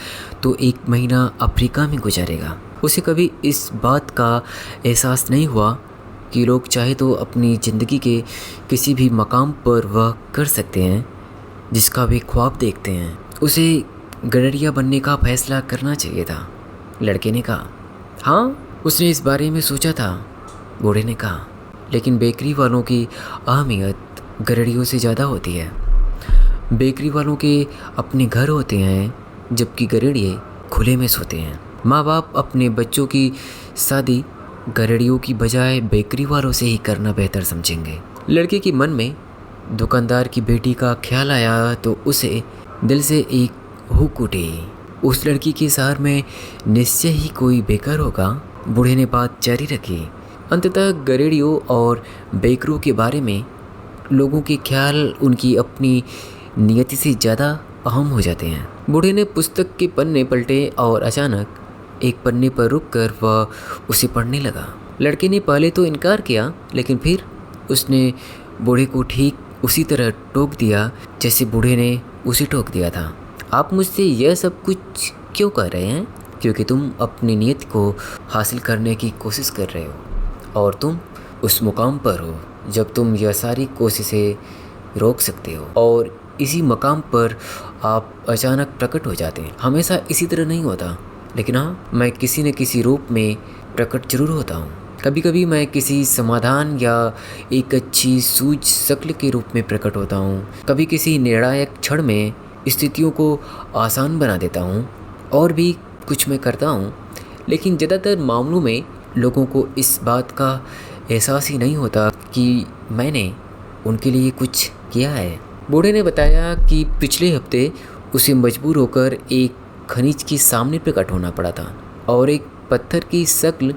तो 1 महीना अफ्रीका में गुजारेगा। उसे कभी इस बात का एहसास नहीं हुआ कि लोग चाहे तो अपनी ज़िंदगी के किसी भी मकाम पर वह कर सकते हैं जिसका वे ख्वाब देखते हैं। उसे गडरिया बनने का फैसला करना चाहिए था। लड़के ने कहा। हाँ, उसने इस बारे में सोचा था, बूढ़े ने कहा, लेकिन बेकरी वालों की अहमियत गडरियों से ज़्यादा होती है। बेकरी वालों के अपने घर होते हैं जबकि गडरिये खुले में सोते हैं। माँ बाप अपने बच्चों की शादी गडरियों की बजाय बेकरी वालों से ही करना बेहतर समझेंगे। लड़के के मन में दुकानदार की बेटी का ख्याल आया तो उसे दिल से एक हुक उठी। उस लड़की के शहर में निश्चय ही कोई बेकार होगा। बूढ़े ने बात जारी रखी। अंततः गडरियों और बेकरों के बारे में लोगों के ख्याल उनकी अपनी नियति से ज़्यादा अहम हो जाते हैं। बूढ़े ने पुस्तक के पन्ने पलटे और अचानक एक पन्ने पर रुककर वह उसे पढ़ने लगा। लड़के ने पहले तो इनकार किया, लेकिन फिर उसने बूढ़े को ठीक उसी तरह टोक दिया जैसे बूढ़े ने उसे टोक दिया था। आप मुझसे यह सब कुछ क्यों कर रहे हैं? क्योंकि तुम अपनी नीयत को हासिल करने की कोशिश कर रहे हो और तुम उस मुकाम पर हो जब तुम यह सारी कोशिशें रोक सकते हो, और इसी मकाम पर आप अचानक प्रकट हो जाते हैं। हमेशा इसी तरह नहीं होता, लेकिन हाँ, मैं किसी न किसी रूप में प्रकट जरूर होता हूँ। कभी कभी मैं किसी समाधान या एक अच्छी सूझ शक्ल के रूप में प्रकट होता हूँ। कभी किसी निर्णायक क्षण में स्थितियों को आसान बना देता हूँ, और भी कुछ मैं करता हूँ। लेकिन ज़्यादातर मामलों में लोगों को इस बात का एहसास ही नहीं होता कि मैंने उनके लिए कुछ किया है। बूढ़े ने बताया कि पिछले हफ्ते उसे मजबूर होकर एक खनिज के सामने प्रकट होना पड़ा था और एक पत्थर की शक्ल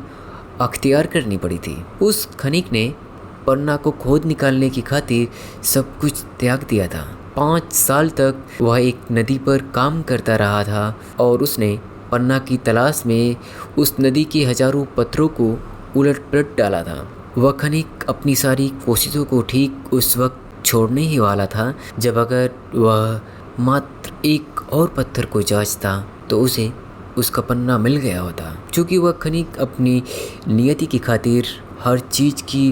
अख्तियार करनी पड़ी थी। उस खनिक ने पन्ना को खोद निकालने की खातिर सब कुछ त्याग दिया था। 5 साल तक वह एक नदी पर काम करता रहा था और उसने पन्ना की तलाश में उस नदी के हजारों पत्थरों को उलट पलट डाला था। वह खनिक अपनी सारी कोशिशों को ठीक उस वक्त छोड़ने ही वाला था जब अगर वह मात्र एक और पत्थर को जांचता तो उसे उसका पन्ना मिल गया होता। क्योंकि वह खनिक अपनी नियति की खातिर हर चीज़ की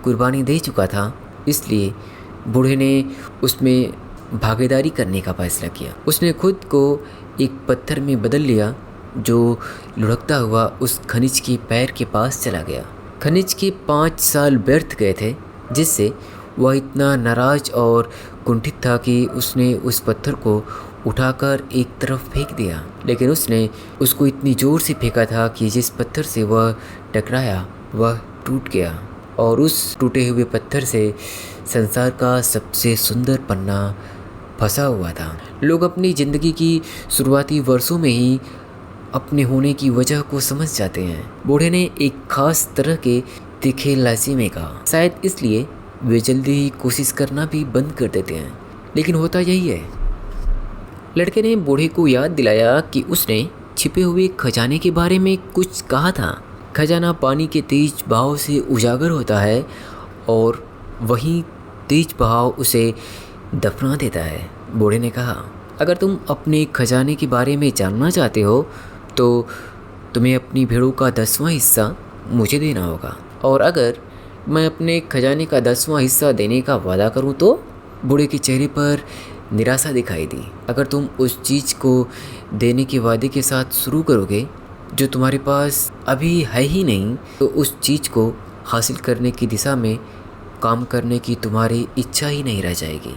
कुर्बानी दे चुका था, इसलिए बूढ़े ने उसमें भागीदारी करने का फैसला किया। उसने खुद को एक पत्थर में बदल लिया जो लुढ़कता हुआ उस खनिज के पैर के पास चला गया। खनिज के 5 साल व्यर्थ गए थे, जिससे वह इतना नाराज और कुंठित था कि उसने उस पत्थर को उठाकर एक तरफ फेंक दिया। लेकिन उसने उसको इतनी ज़ोर से फेंका था कि जिस पत्थर से वह टकराया वह टूट गया, और उस टूटे हुए पत्थर से संसार का सबसे सुंदर पन्ना फंसा हुआ था। लोग अपनी ज़िंदगी की शुरुआती वर्षों में ही अपने होने की वजह को समझ जाते हैं। बूढ़े ने एक खास तरह के तीखे लहजे में कहा। शायद इसलिए वे जल्दी ही कोशिश करना भी बंद कर देते हैं, लेकिन होता यही है। लड़के ने बूढ़े को याद दिलाया कि उसने छिपे हुए खजाने के बारे में कुछ कहा था। खजाना पानी के तेज बहाव से उजागर होता है और वहीं तेज बहाव उसे दफना देता है। बूढ़े ने कहा, अगर तुम अपने खजाने के बारे में जानना चाहते हो तो तुम्हें अपनी भेड़ों का 10वां हिस्सा मुझे देना होगा, और अगर मैं अपने खजाने का 10वां हिस्सा देने का वादा करूं तो? बूढ़े के चेहरे पर निराशा दिखाई दी। अगर तुम उस चीज़ को देने के वादे के साथ शुरू करोगे जो तुम्हारे पास अभी है ही नहीं, तो उस चीज़ को हासिल करने की दिशा में काम करने की तुम्हारी इच्छा ही नहीं रह जाएगी।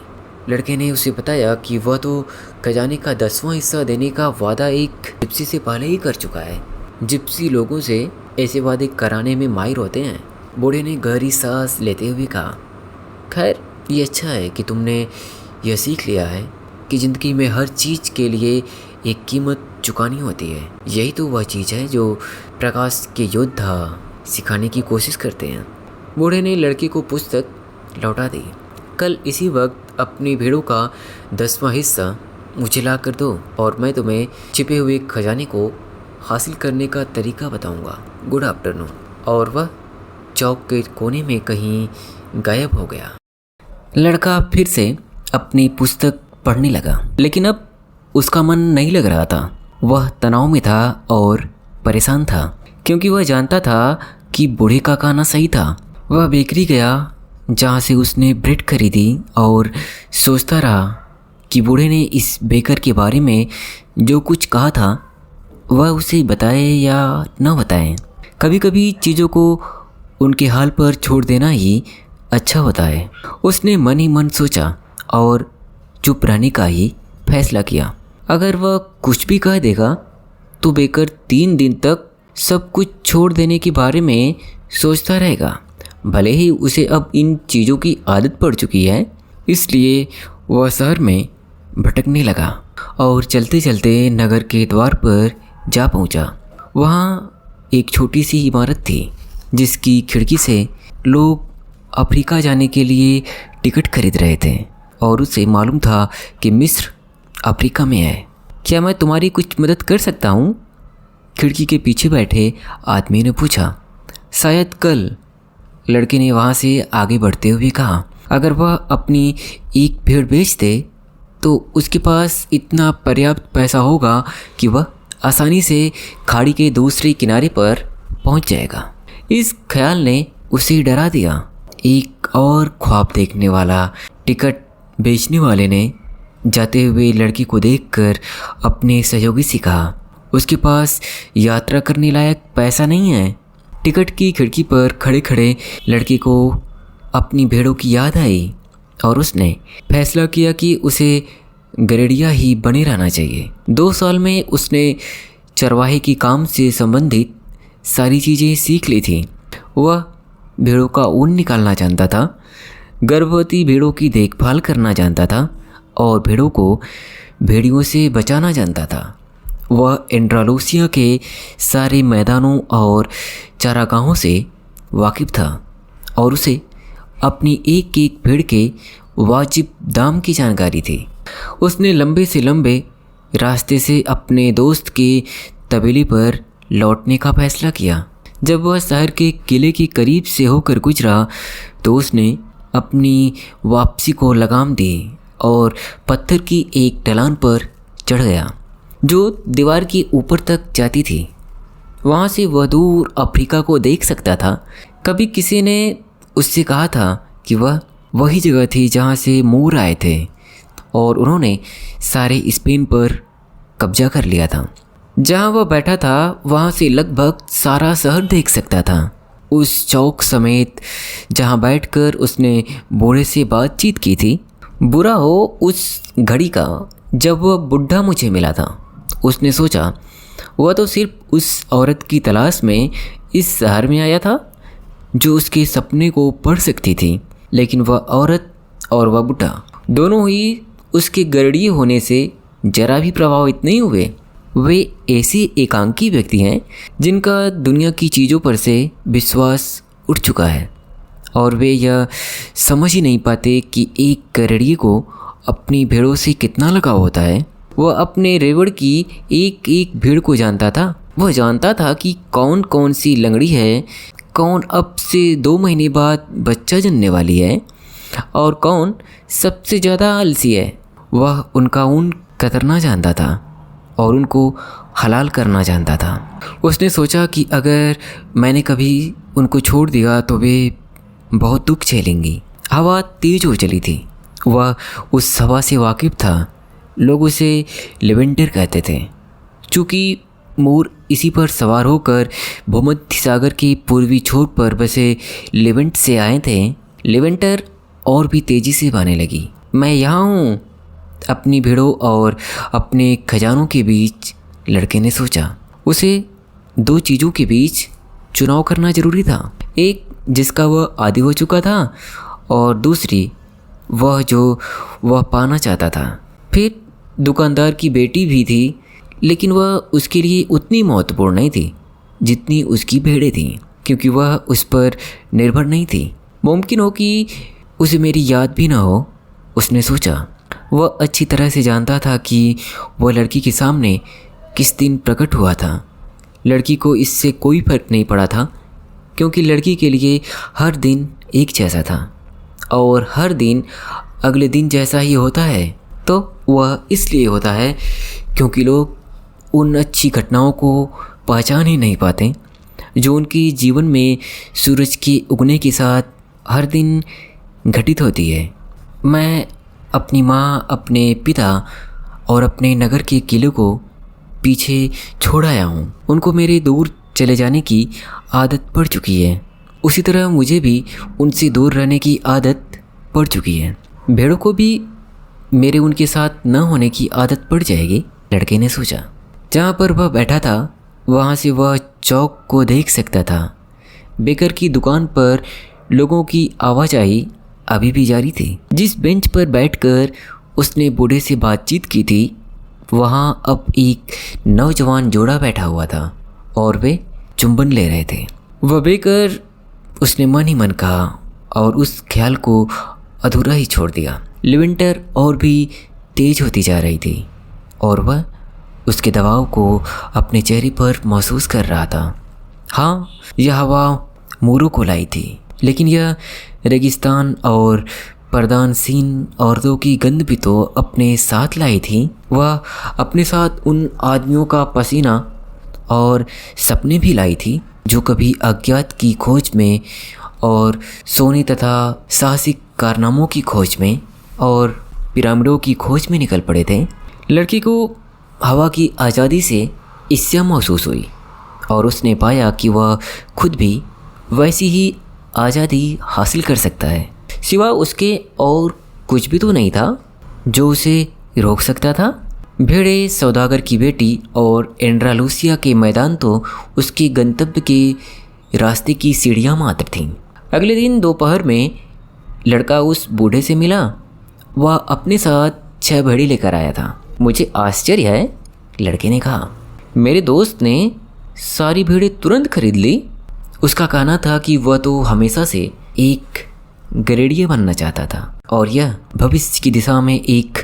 लड़के ने उसे बताया कि वह तो खजाने का 10वां हिस्सा देने का वादा एक जिप्सी से पहले ही कर चुका है। जिप्सी लोगों से ऐसे वादे कराने में माहिर होते हैं। बूढ़े ने गहरी सांस लेते हुए कहा, खैर ये अच्छा है कि तुमने यह सीख लिया है कि ज़िंदगी में हर चीज़ के लिए एक कीमत चुकानी होती है। यही तो वह चीज़ है जो प्रकाश के योद्धा सिखाने की कोशिश करते हैं। बूढ़े ने लड़के को पुस्तक लौटा दी। कल इसी वक्त अपनी भेड़ों का 10वां हिस्सा मुझे ला कर दो और मैं तुम्हें छिपे हुए खजाने को हासिल करने का तरीका बताऊंगा। Good afternoon. और वह चौक के कोने में कहीं गायब हो गया। लड़का फिर से अपनी पुस्तक पढ़ने लगा। लेकिन अब उसका मन नहीं लग रहा था। वह तनाव में था और परेशान था, क्योंकि वह जानता था कि बूढ़े का कहना सही था। वह बेकरी गया जहाँ से उसने ब्रेड खरीदी और सोचता रहा कि बूढ़े ने इस बेकर के बारे में जो कुछ कहा था वह उसे बताए या न बताए। कभी कभी चीज़ों को उनके हाल पर छोड़ देना ही अच्छा होता है। उसने मन ही मन सोचा और चुप रहने का ही फैसला किया। अगर वह कुछ भी कह देगा तो बेकर 3 दिन तक सब कुछ छोड़ देने के बारे में सोचता रहेगा। भले ही उसे अब इन चीज़ों की आदत पड़ चुकी है, इसलिए वह शहर में भटकने लगा और चलते चलते नगर के द्वार पर जा पहुंचा। वहाँ एक छोटी सी इमारत थी जिसकी खिड़की से लोग अफ्रीका जाने के लिए टिकट खरीद रहे थे और उसे मालूम था कि मिस्र अफ्रीका में है। क्या मैं तुम्हारी कुछ मदद कर सकता हूँ? खिड़की के पीछे बैठे आदमी ने पूछा। शायद कल, लड़के ने वहाँ से आगे बढ़ते हुए कहा। अगर वह अपनी एक भेड़ बेच दे तो उसके पास इतना पर्याप्त पैसा होगा कि वह आसानी से खाड़ी के दूसरे किनारे पर पहुँच जाएगा। इस ख्याल ने उसे डरा दिया। एक और ख्वाब देखने वाला टिकट बेचने वाले ने जाते हुए लड़की को देखकर अपने सहयोगी से कहा, उसके पास यात्रा करने लायक पैसा नहीं है। टिकट की खिड़की पर खड़े खड़े लड़के को अपनी भेड़ों की याद आई और उसने फैसला किया कि उसे गरेड़िया ही बने रहना चाहिए। 2 साल में उसने चरवाहे की काम से संबंधित सारी चीज़ें सीख ली थी। वह भेड़ों का ऊन निकालना जानता था, गर्भवती भेड़ों की देखभाल करना जानता था और भेड़ों को भेड़ियों से बचाना जानता था। वह एंड्रालूसिया के सारे मैदानों और चारागाहों से वाकिफ़ था और उसे अपनी एक एक भेड़ के वाजिब दाम की जानकारी थी। उसने लंबे से लंबे रास्ते से अपने दोस्त के तबेले पर लौटने का फैसला किया। जब वह शहर के किले के करीब से होकर गुजरा तो उसने अपनी वापसी को लगाम दी और पत्थर की एक ढलान पर चढ़ गया जो दीवार के ऊपर तक जाती थी। वहाँ से वह दूर अफ्रीका को देख सकता था। कभी किसी ने उससे कहा था कि वह वही जगह थी जहाँ से मूर आए थे और उन्होंने सारे स्पेन पर कब्जा कर लिया था। जहाँ वह बैठा था वहाँ से लगभग सारा शहर देख सकता था। उस चौक समेत जहाँ बैठकर उसने बूढ़े से बातचीत की थी। बुरा हो उस घड़ी का जब वह बुढ़ा मुझे मिला था। उसने सोचा, वह तो सिर्फ उस औरत की तलाश में इस शहर में आया था जो उसके सपने को पढ़ सकती थी, लेकिन वह औरत और वह बुढ़ा दोनों ही उसके गरड़िए होने से जरा भी प्रभावित नहीं हुए। वे ऐसे एकांकी व्यक्ति हैं जिनका दुनिया की चीज़ों पर से विश्वास उठ चुका है और वे यह समझ ही नहीं पाते कि एक गरड़िए को अपनी भेड़ों से कितना लगाव होता है। वह अपने रेवड़ की एक एक भेड़ को जानता था। वह जानता था कि कौन कौन सी लंगड़ी है, कौन अब से 2 महीने बाद बच्चा जनने वाली है और कौन सबसे ज़्यादा आलसी है। वह उनका ऊन कतरना जानता था और उनको हलाल करना जानता था। उसने सोचा कि अगर मैंने कभी उनको छोड़ दिया तो वे बहुत दुख झेलेंगी। हवा तेज हो चली थी। वह उस हवा से वाकिफ़ था। लोग उसे लेवेंटर कहते थे। चूँकि मोर इसी पर सवार होकर भूमध्य सागर के पूर्वी छोर पर बसे लेवेंट से आए थे, लेवेंटर और भी तेज़ी से बहने लगी। मैं यहाँ हूँ, अपनी भेड़ों और अपने खजानों के बीच, लड़के ने सोचा। उसे 2 चीज़ों के बीच चुनाव करना ज़रूरी था। एक जिसका वह आदी हो चुका था और दूसरी वह जो वह पाना चाहता था। फिर दुकानदार की बेटी भी थी, लेकिन वह उसके लिए उतनी महत्वपूर्ण नहीं थी जितनी उसकी भेड़ें थीं, क्योंकि वह उस पर निर्भर नहीं थी। मुमकिन हो कि उसे मेरी याद भी ना हो, उसने सोचा। वह अच्छी तरह से जानता था कि वह लड़की के सामने किस दिन प्रकट हुआ था। लड़की को इससे कोई फर्क नहीं पड़ा था, क्योंकि लड़की के लिए हर दिन एक जैसा था और हर दिन अगले दिन जैसा ही होता है तो वह इसलिए होता है क्योंकि लोग उन अच्छी घटनाओं को पहचान ही नहीं पाते जो उनके जीवन में सूरज के उगने के साथ हर दिन घटित होती है। मैं अपनी माँ, अपने पिता और अपने नगर के किले को पीछे छोड़ आया हूँ। उनको मेरे दूर चले जाने की आदत पड़ चुकी है। उसी तरह मुझे भी उनसे दूर रहने की आदत पड़ चुकी है। भेड़ों को भी मेरे उनके साथ न होने की आदत पड़ जाएगी, लड़के ने सोचा। जहाँ पर वह बैठा था वहाँ से वह चौक को देख सकता था। बेकर की दुकान पर लोगों की आवाजाही अभी भी जारी थी। जिस बेंच पर बैठकर उसने बूढ़े से बातचीत की थी वहाँ अब एक नौजवान जोड़ा बैठा हुआ था और वे चुंबन ले रहे थे। वह बेकर उसने मन ही मन कहा और उस ख्याल को अधूरा ही छोड़ दिया। लिविंटर और भी तेज होती जा रही थी और वह उसके दबाव को अपने चेहरे पर महसूस कर रहा था। हाँ, यह हवा मोरों को लाई थी, लेकिन यह रेगिस्तान और पर्दानसीन औरतों की गंध भी तो अपने साथ लाई थी। वह अपने साथ उन आदमियों का पसीना और सपने भी लाई थी जो कभी अज्ञात की खोज में और सोने तथा साहसिक कारनामों की खोज में और पिरामिडों की खोज में निकल पड़े थे। लड़की को हवा की आज़ादी से ईर्ष्या महसूस हुई और उसने पाया कि वह खुद भी वैसी ही आज़ादी हासिल कर सकता है। सिवा उसके और कुछ भी तो नहीं था जो उसे रोक सकता था। भेड़े, सौदागर की बेटी और एंड्रालूसिया के मैदान तो उसके गंतव्य के रास्ते की सीढ़ियाँ मात्र थीं। अगले दिन दोपहर में लड़का उस बूढ़े से मिला। वह अपने साथ 6 भेड़ी लेकर आया था। मुझे आश्चर्य है, लड़के ने कहा। मेरे दोस्त ने सारी भेड़ें तुरंत खरीद ली। उसका कहना था कि वह तो हमेशा से एक गरेड़िया बनना चाहता था और यह भविष्य की दिशा में एक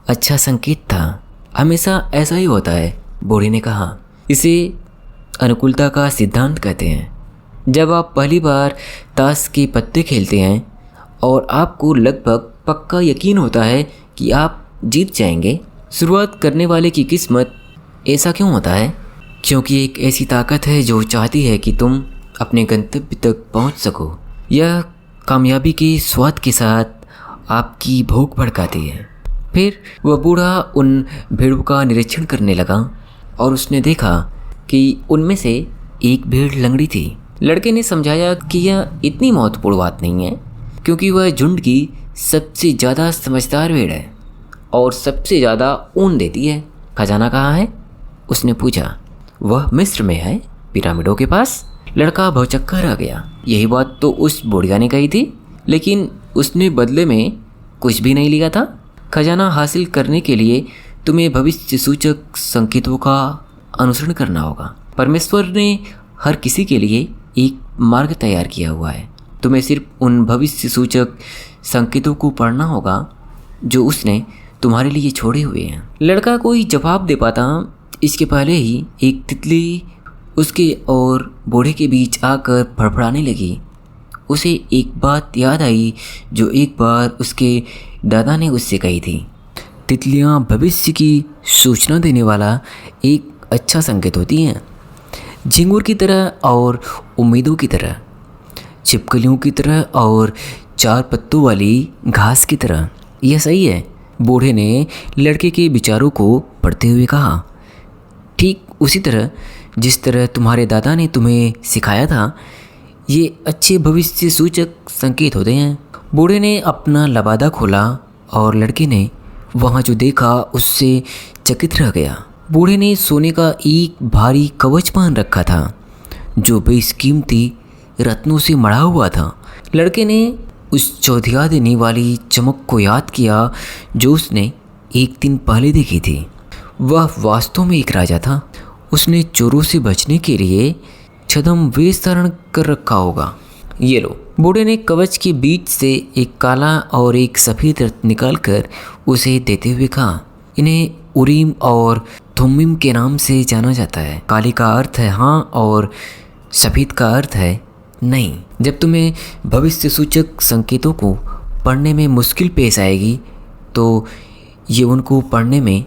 अच्छा संकेत था। हमेशा ऐसा ही होता है, बूढ़े ने कहा। इसे अनुकूलता का सिद्धांत कहते हैं। जब आप पहली बार ताश के पत्ते खेलते हैं और आपको लगभग पक्का यकीन होता है कि आप जीत जाएंगे, शुरुआत करने वाले की किस्मत ऐसा क्यों होता है? क्योंकि एक ऐसी ताकत है जो चाहती है कि तुम अपने गंतव्य तक पहुंच सको। यह कामयाबी के स्वाद के साथ आपकी भूख भड़काती है। फिर वह बूढ़ा उन भेड़ों का निरीक्षण करने लगा और उसने देखा कि उनमें से एक भेड़ लंगड़ी थी। लड़के ने समझाया कि यह इतनी महत्वपूर्ण बात नहीं है क्योंकि वह झुंड की सबसे ज़्यादा समझदार भेड़ है और सबसे ज़्यादा ऊन देती है। खजाना कहाँ है? उसने पूछा। वह मिस्र में है, पिरामिडों के पास। लड़का भौचक्का रह गया। यही बात तो उस बुढ़िया ने कही थी, लेकिन उसने बदले में कुछ भी नहीं लिया था। खजाना हासिल करने के लिए तुम्हें भविष्य सूचक संकेतों का अनुसरण करना होगा। परमेश्वर ने हर किसी के लिए एक मार्ग तैयार किया हुआ है। तुम्हें सिर्फ उन भविष्य सूचक संकेतों को पढ़ना होगा जो उसने तुम्हारे लिए छोड़े हुए हैं। लड़का कोई जवाब दे पाता इसके पहले ही एक तितली उसके और बूढ़े के बीच आकर फड़फड़ाने लगी। उसे एक बात याद आई जो एक बार उसके दादा ने उससे कही थी। तितलियां भविष्य की सूचना देने वाला एक अच्छा संकेत होती हैं, झिंगुर की तरह और उम्मीदों की तरह, छिपकलियों की तरह और 4 पत्तों वाली घास की तरह। यह सही है, बूढ़े ने लड़के के विचारों को पढ़ते हुए कहा। ठीक उसी तरह जिस तरह तुम्हारे दादा ने तुम्हें सिखाया था, ये अच्छे भविष्य सूचक संकेत होते हैं। बूढ़े ने अपना लबादा खोला और लड़के ने वहाँ जो देखा उससे चकित रह गया। बूढ़े ने सोने का एक भारी कवच पहन रखा था जो बेशकीमती रत्नों से मढ़ा हुआ था। लड़के ने उस चौधिया देने वाली चमक को याद किया जो उसने एक दिन पहले देखी थी। वह वास्तव में एक राजा था। उसने चोरों से बचने के लिए छद्म वेश धारण कर रखा होगा। ये लो। बूढ़े ने कवच के बीच से एक काला और एक सफ़ेद रत्न निकालकर उसे देते हुए कहा, इन्हें उरीम और थुम्मीम के नाम से जाना जाता है। काली का अर्थ है हाँ और सफ़ेद का अर्थ है नहीं। जब तुम्हें भविष्य सूचक संकेतों को पढ़ने में मुश्किल पेश आएगी तो ये उनको पढ़ने में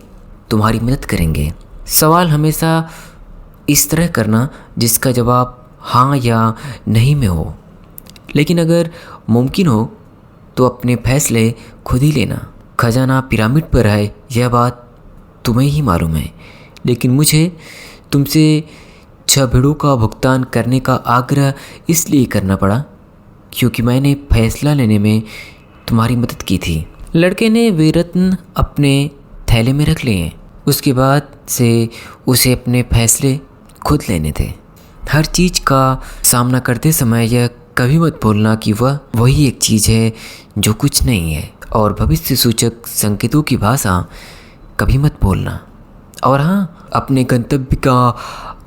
तुम्हारी मदद करेंगे। सवाल हमेशा इस तरह करना जिसका जवाब हाँ या नहीं में हो, लेकिन अगर मुमकिन हो तो अपने फैसले खुद ही लेना। खजाना पिरामिड पर है यह बात तुम्हें ही मालूम है, लेकिन मुझे तुमसे 6 भेड़ों का भुगतान करने का आग्रह इसलिए करना पड़ा क्योंकि मैंने फैसला लेने में तुम्हारी मदद की थी। लड़के ने वे रत्न अपने थैले में रख लिए। उसके बाद से उसे अपने फैसले खुद लेने थे। हर चीज़ का सामना करते समय यह कभी मत भूलना कि वह वही एक चीज़ है जो कुछ नहीं है, और भविष्य सूचक संकेतों की भाषा कभी मत भूलना। और हाँ, अपने गंतव्य का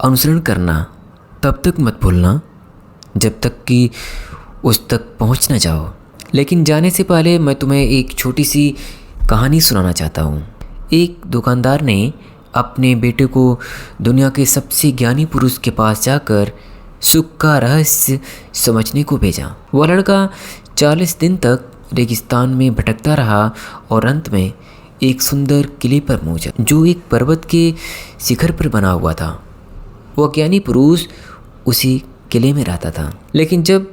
अनुसरण करना तब तक मत भूलना जब तक कि उस तक पहुँच न जाओ। लेकिन जाने से पहले मैं तुम्हें एक छोटी सी कहानी सुनाना चाहता हूँ। एक दुकानदार ने अपने बेटे को दुनिया के सबसे ज्ञानी पुरुष के पास जाकर सुख का रहस्य समझने को भेजा। वह लड़का 40 दिन तक रेगिस्तान में भटकता रहा और अंत में एक सुंदर किले पर पहुंचा जो एक पर्वत के शिखर पर बना हुआ था। वह ज्ञानी पुरुष उसी किले में रहता था। लेकिन जब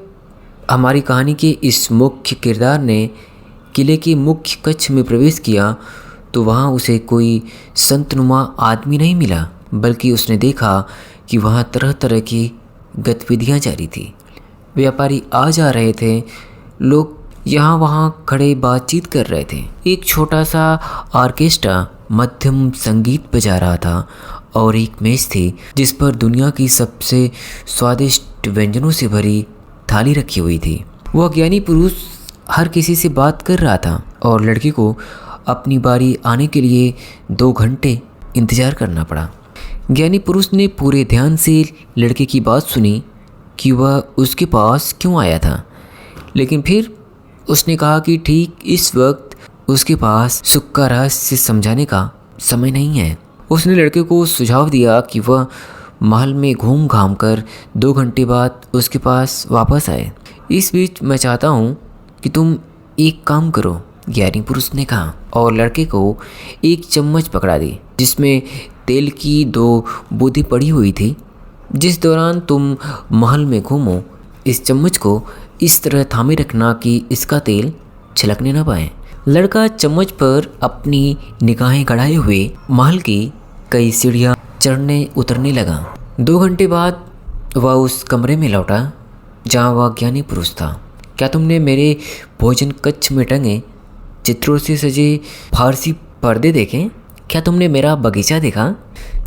हमारी कहानी के इस मुख्य किरदार ने किले के मुख्य कक्ष में प्रवेश किया तो वहाँ उसे कोई संतनुमा आदमी नहीं मिला, बल्कि उसने देखा कि वहाँ तरह तरह की गतिविधियाँ जारी थी। व्यापारी आ जा रहे थे, लोग यहाँ वहाँ खड़े बातचीत कर रहे थे। एक छोटा सा ऑर्केस्ट्रा मध्यम संगीत बजा रहा था और एक मेज थी जिस पर दुनिया की सबसे स्वादिष्ट व्यंजनों से भरी थाली रखी हुई थी। वह ज्ञानी पुरुष हर किसी से बात कर रहा था और लड़के को अपनी बारी आने के लिए 2 घंटे इंतज़ार करना पड़ा। ज्ञानी पुरुष ने पूरे ध्यान से लड़के की बात सुनी कि वह उसके पास क्यों आया था, लेकिन फिर उसने कहा कि ठीक इस वक्त उसके पास सुख का रहस्य समझाने का समय नहीं है। उसने लड़के को सुझाव दिया कि वह महल में घूम घाम कर 2 घंटे बाद उसके पास वापस आए। इस बीच मैं चाहता हूँ कि तुम एक काम करो, ज्ञानी पुरुष ने कहा, और लड़के को एक चम्मच पकड़ा दी जिसमें तेल की 2 बूंदें पड़ी हुई थी। जिस दौरान तुम महल में घूमो, इस चम्मच को इस तरह थामे रखना कि इसका तेल छलकने न पाए। लड़का चम्मच पर अपनी निगाहें गड़ाए हुए महल की कई सीढ़ियाँ चढ़ने उतरने लगा। 2 घंटे बाद वह उस कमरे में लौटा जहाँ वह ज्ञानी पुरुष था। क्या तुमने मेरे भोजन कक्ष में टंगे चित्रों से सजे फारसी पर्दे देखे? क्या तुमने मेरा बगीचा देखा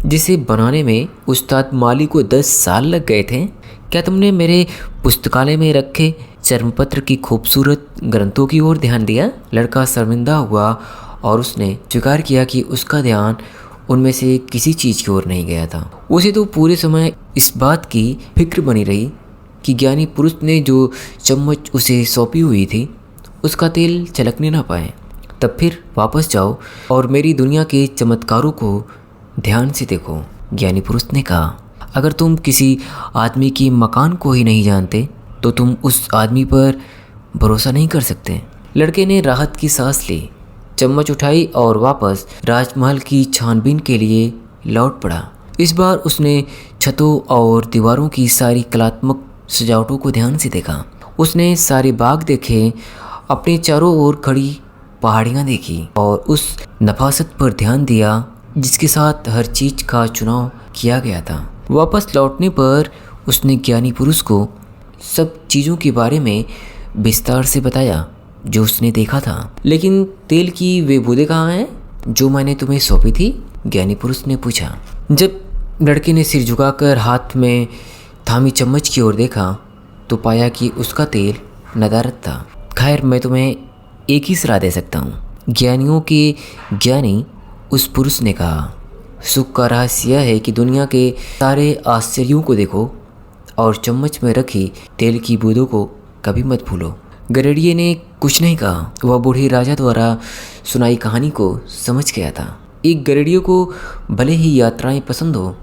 जिसे बनाने में उस्ताद माली को 10 साल लग गए थे? क्या तुमने मेरे पुस्तकालय में रखे चर्मपत्र की खूबसूरत ग्रंथों की ओर ध्यान दिया? लड़का शर्मिंदा हुआ और उसने स्वीकार किया कि उसका ध्यान उनमें से किसी चीज़ की ओर नहीं गया था। उसे तो पूरे समय इस बात की फिक्र बनी रही कि ज्ञानी पुरुष ने जो चम्मच उसे सौंपी हुई थी उसका तेल छलकने ना पाए। तब फिर वापस जाओ और मेरी दुनिया के चमत्कारों को ध्यान से देखो, ज्ञानी पुरुष ने कहा। अगर तुम किसी आदमी के मकान को ही नहीं जानते तो तुम उस आदमी पर भरोसा नहीं कर सकते। लड़के ने राहत की सांस ली, चम्मच उठाई और वापस राजमहल की छानबीन के लिए लौट पड़ा। इस बार उसने छतों और दीवारों की सारी कलात्मक सजावटों को ध्यान से देखा। उसने सारे बाग देखे, अपने चारों ओर खड़ी पहाड़ियाँ देखी और उस नफासत पर ध्यान दिया जिसके साथ हर चीज़ का चुनाव किया गया था। वापस लौटने पर उसने ज्ञानी पुरुष को सब चीज़ों के बारे में विस्तार से बताया जो उसने देखा था। लेकिन तेल की वे बूंदें कहाँ हैं जो मैंने तुम्हें सौंपी थी? ज्ञानी पुरुष ने पूछा। जब लड़के ने सिर झुकाकर हाथ में थामी चम्मच की ओर देखा तो पाया कि उसका तेल नदारद था। खैर, मैं तुम्हें एक ही सलाह दे सकता हूँ, ज्ञानियों के ज्ञानी उस पुरुष ने कहा। सुख का रहस्य यह है कि दुनिया के सारे आश्चर्यों को देखो और चम्मच में रखी तेल की बूंदों को कभी मत भूलो। गरेडिये ने कुछ नहीं कहा। वह बूढ़े राजा द्वारा सुनाई कहानी को समझ गया था। एक गरेडिये को भले ही यात्राएं पसंद हो,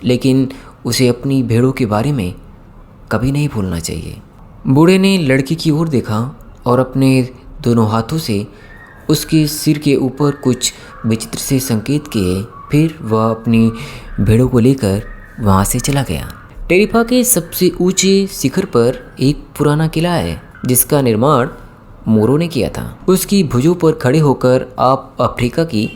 लेकिन उसे अपनी भेड़ों के बारे में कभी नहीं भूलना चाहिए। बूढ़े ने लड़की की ओर देखा और अपने दोनों हाथों से उसके सिर के ऊपर कुछ विचित्र से संकेत किए। फिर वह अपनी भेड़ों को लेकर वहाँ से चला गया। टेरिफा के सबसे ऊंचे शिखर पर एक पुराना किला है जिसका निर्माण मोरों ने किया था। उसकी भुजों पर खड़े होकर आप अफ्रीका की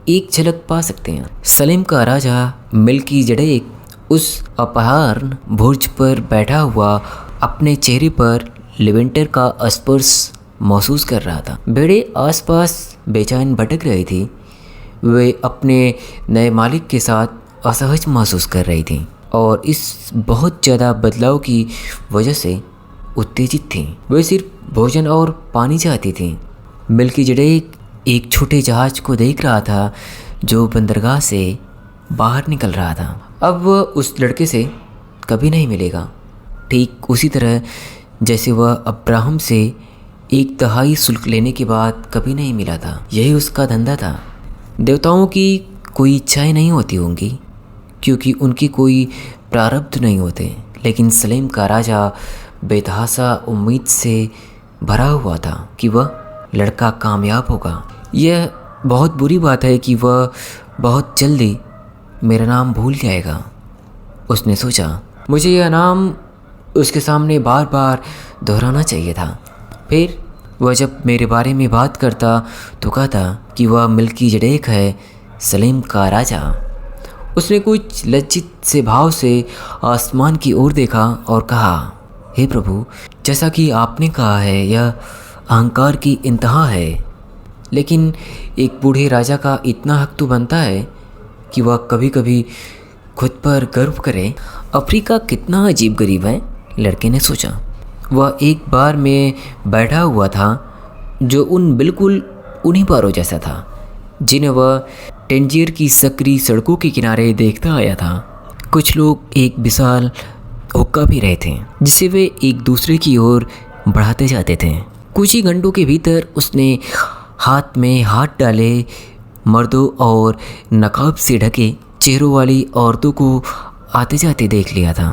एक झलक पा सकते हैं। सलेम का राजा मेल्कीजेडेक उस अपहार्न भुज पर बैठा हुआ अपने चेहरे पर लिवेंटर का स्पर्श महसूस कर रहा था। भेड़ें आसपास बेचैन भटक रही थी। वे अपने नए मालिक के साथ असहज महसूस कर रही थी और इस बहुत ज़्यादा बदलाव की वजह से उत्तेजित थी। वे सिर्फ भोजन और पानी चाहती थी। मेल्कीजेडेक एक छोटे जहाज को देख रहा था जो बंदरगाह से बाहर निकल रहा था। अब वह उस लड़के से कभी नहीं मिलेगा, ठीक उसी तरह जैसे वह अब्राहम से 1/3 शुल्क लेने के बाद कभी नहीं मिला था। यही उसका धंधा था। देवताओं की कोई इच्छाएं नहीं होती होंगी क्योंकि उनकी कोई प्रारब्ध नहीं होते, लेकिन सलेम का राजा बेतहासा उम्मीद से भरा हुआ था कि वह लड़का कामयाब होगा। यह बहुत बुरी बात है कि वह बहुत जल्दी मेरा नाम भूल जाएगा, उसने सोचा। मुझे यह नाम उसके सामने बार बार दोहराना चाहिए था। फिर वह जब मेरे बारे में बात करता तो कहता कि वह मेल्कीजेडेक है, सलेम का राजा। उसने कुछ लज्जित से भाव से आसमान की ओर देखा और कहा, हे प्रभु, जैसा कि आपने कहा है यह अहंकार की इंतहा है, लेकिन एक बूढ़े राजा का इतना हक तो बनता है कि वह कभी कभी खुद पर गर्व करे। अफ्रीका कितना अजीब गरीब है, लड़के ने सोचा। वह एक बार में बैठा हुआ था जो बिल्कुल उन्हीं पारों जैसा था जिन्हें वह टेंजियर की सकरी सड़कों के किनारे देखता आया था। कुछ लोग एक विशाल हुक्का पी रहे थे जिसे वे एक दूसरे की ओर बढ़ाते जाते थे। कुछ ही घंटों के भीतर उसने हाथ में हाथ डाले मर्दों और नकाब से ढके चेहरों वाली औरतों को आते जाते देख लिया था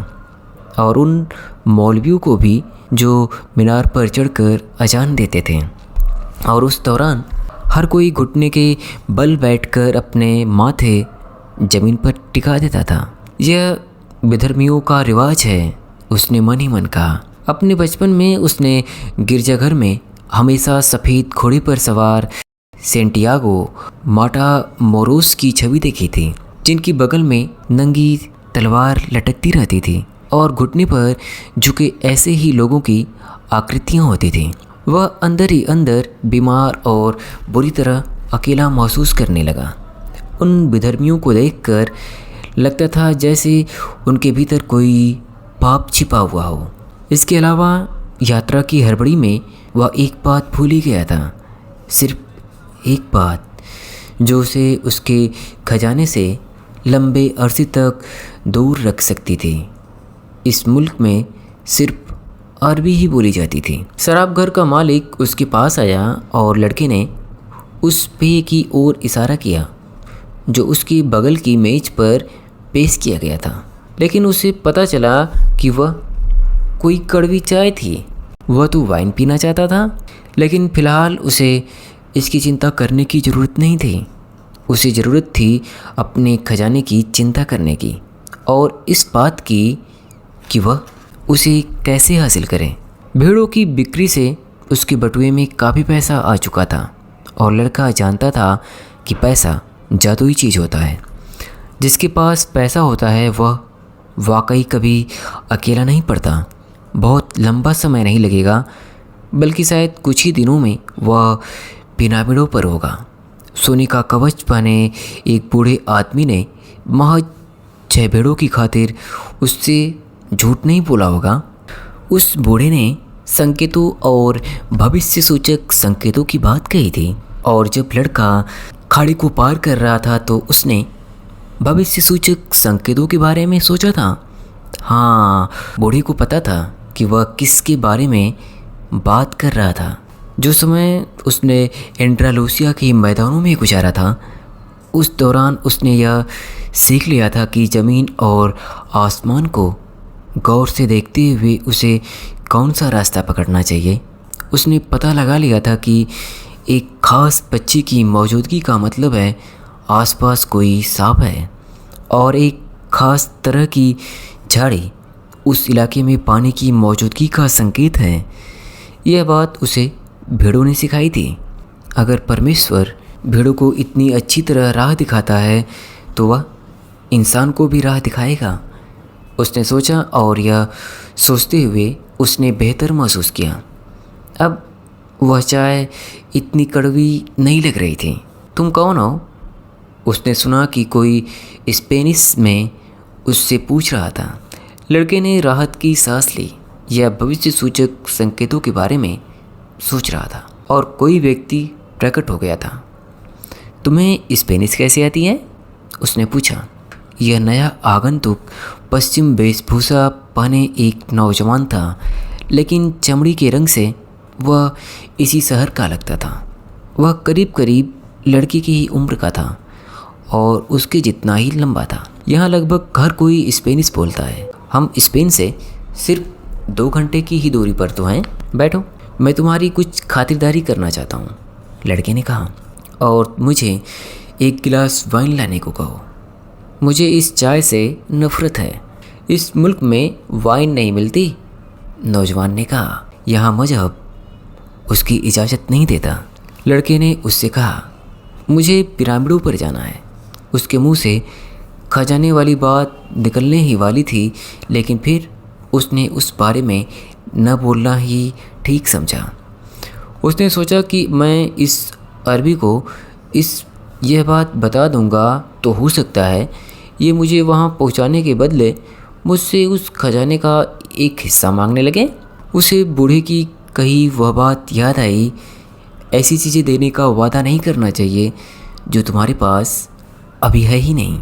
और उन मौलवियों को भी जो मीनार पर चढ़कर अजान देते थे। और उस दौरान हर कोई घुटने के बल बैठकर अपने माथे जमीन पर टिका देता था। यह विधर्मियों का रिवाज है, उसने मन ही मन कहा। अपने बचपन में उसने गिरजाघर में हमेशा सफ़ेद घोड़े पर सवार सेंटियागो माटामोरोस की छवि देखी थी, जिनकी बगल में नंगी तलवार लटकती रहती थी और घुटने पर झुके ऐसे ही लोगों की आकृतियाँ होती थीं। वह अंदर ही अंदर बीमार और बुरी तरह अकेला महसूस करने लगा। उन विधर्मियों को देखकर लगता था जैसे उनके भीतर कोई पाप छिपा हुआ हो। इसके अलावा यात्रा की हड़बड़ी में वह एक बात भूल ही गया था, सिर्फ एक बात जो उसे उसके खजाने से लंबे अरसे तक दूर रख सकती थी। इस मुल्क में सिर्फ अरबी ही बोली जाती थी। शराब घर का मालिक उसके पास आया और लड़के ने उस पेय की ओर इशारा किया जो उसकी बगल की मेज पर पेश किया गया था, लेकिन उसे पता चला कि वह कोई कड़वी चाय थी। वह तो वाइन पीना चाहता था, लेकिन फिलहाल उसे इसकी चिंता करने की ज़रूरत नहीं थी। उसे ज़रूरत थी अपने खजाने की चिंता करने की और इस बात की कि वह उसे कैसे हासिल करे। भेड़ों की बिक्री से उसके बटुए में काफ़ी पैसा आ चुका था और लड़का जानता था कि पैसा जादुई चीज़ होता है। जिसके पास पैसा होता है वह वाकई कभी अकेला नहीं पड़ता। बहुत लंबा समय नहीं लगेगा, बल्कि शायद कुछ ही दिनों में वह पिरामिडों पर होगा। सोने का कवच पहने एक बूढ़े आदमी ने महज 6 भेड़ों की खातिर उससे झूठ नहीं बोला होगा। उस बूढ़े ने संकेतों और भविष्य सूचक संकेतों की बात कही थी और जब लड़का खाड़ी को पार कर रहा था तो उसने भविष्य सूचक संकेतों के बारे में सोचा था। हाँ, बूढ़े को पता था कि वह किसके बारे में बात कर रहा था। जो समय उसने एंड्रालूसिया के मैदानों में गुजारा था, उस दौरान उसने यह सीख लिया था कि ज़मीन और आसमान को गौर से देखते हुए उसे कौन सा रास्ता पकड़ना चाहिए। उसने पता लगा लिया था कि एक खास पक्षी की मौजूदगी का मतलब है आसपास कोई सांप है, और एक खास तरह की झाड़ी उस इलाके में पानी की मौजूदगी का संकेत है। यह बात उसे भेड़ों ने सिखाई थी। अगर परमेश्वर भेड़ों को इतनी अच्छी तरह राह दिखाता है तो वह इंसान को भी राह दिखाएगा, उसने सोचा, और यह सोचते हुए उसने बेहतर महसूस किया। अब वह चाय इतनी कड़वी नहीं लग रही थी। तुम कौन हो? उसने सुना कि कोई स्पेनिश में उससे पूछ रहा था। लड़के ने राहत की सांस ली। यह भविष्य सूचक संकेतों के बारे में सोच रहा था और कोई व्यक्ति प्रकट हो गया था। तुम्हें स्पेनिश कैसे आती है? उसने पूछा। यह नया आगंतुक पश्चिम वेशभूषा पहने एक नौजवान था, लेकिन चमड़ी के रंग से वह इसी शहर का लगता था। वह करीब करीब लड़की की ही उम्र का था और उसके जितना ही लंबा था। यहाँ लगभग हर कोई स्पेनिश बोलता है। हम स्पेन से सिर्फ 2 घंटे की ही दूरी पर तो हैं। बैठो, मैं तुम्हारी कुछ खातिरदारी करना चाहता हूँ, लड़के ने कहा, और मुझे एक गिलास वाइन लाने को कहो। मुझे इस चाय से नफरत है। इस मुल्क में वाइन नहीं मिलती, नौजवान ने कहा। यहाँ मजहब उसकी इजाज़त नहीं देता। लड़के ने उससे कहा, मुझे पिरामिडों पर जाना है। उसके मुंह से खजाने वाली बात निकलने ही वाली थी, लेकिन फिर उसने उस बारे में न बोलना ही ठीक समझा। उसने सोचा कि मैं इस अरबी को यह बात बता दूंगा तो हो सकता है ये मुझे वहाँ पहुँचाने के बदले मुझसे उस खजाने का एक हिस्सा मांगने लगे। उसे बूढ़े की कही वह बात याद आई। ऐसी चीज़ें देने का वादा नहीं करना चाहिए जो तुम्हारे पास अभी है ही नहीं।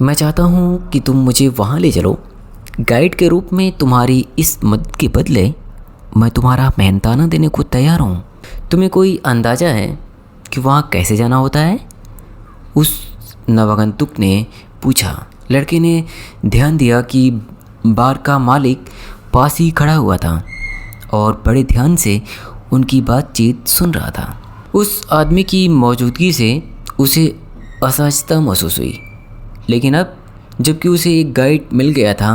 मैं चाहता हूँ कि तुम मुझे वहाँ ले चलो। गाइड के रूप में तुम्हारी इस मदद के बदले मैं तुम्हारा मेहनताना देने को तैयार हूँ। तुम्हें कोई अंदाज़ा है कि वहाँ कैसे जाना होता है? उस नवागंतुक ने पूछा। लड़के ने ध्यान दिया कि बार का मालिक पास ही खड़ा हुआ था और बड़े ध्यान से उनकी बातचीत सुन रहा था। उस आदमी की मौजूदगी से उसे असहजता महसूस हुई, लेकिन अब जबकि उसे एक गाइड मिल गया था,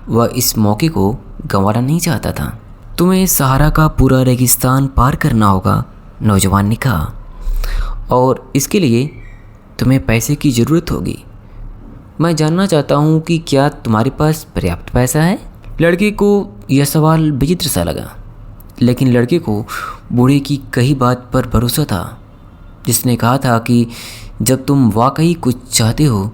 वह इस मौके को गंवाना नहीं चाहता था। तुम्हें सहारा का पूरा रेगिस्तान पार करना होगा, नौजवान ने कहा, और इसके लिए तुम्हें पैसे की ज़रूरत होगी। मैं जानना चाहता हूँ कि क्या तुम्हारे पास पर्याप्त पैसा है? लड़के को यह सवाल विचित्र सा लगा, लेकिन लड़के को बूढ़े की कही बात पर भरोसा था, जिसने कहा था कि जब तुम वाकई कुछ चाहते हो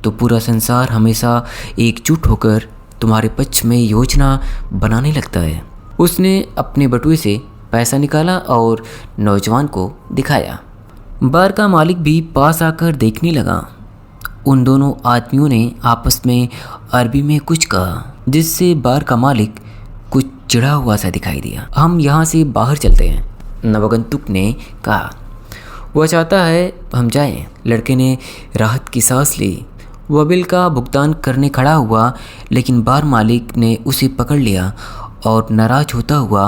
तो पूरा संसार हमेशा एकजुट होकर तुम्हारे पक्ष में योजना बनाने लगता है। उसने अपने बटुए से पैसा निकाला और नौजवान को दिखाया। बार का मालिक भी पास आकर देखने लगा। उन दोनों आदमियों ने आपस में अरबी में कुछ कहा, जिससे बार का मालिक कुछ चिढ़ा हुआ सा दिखाई दिया। हम यहाँ से बाहर चलते हैं, नवगंतुक ने कहा। वह चाहता है हम जाएं। लड़के ने राहत की सांस ली। वह बिल का भुगतान करने खड़ा हुआ, लेकिन बार मालिक ने उसे पकड़ लिया और नाराज होता हुआ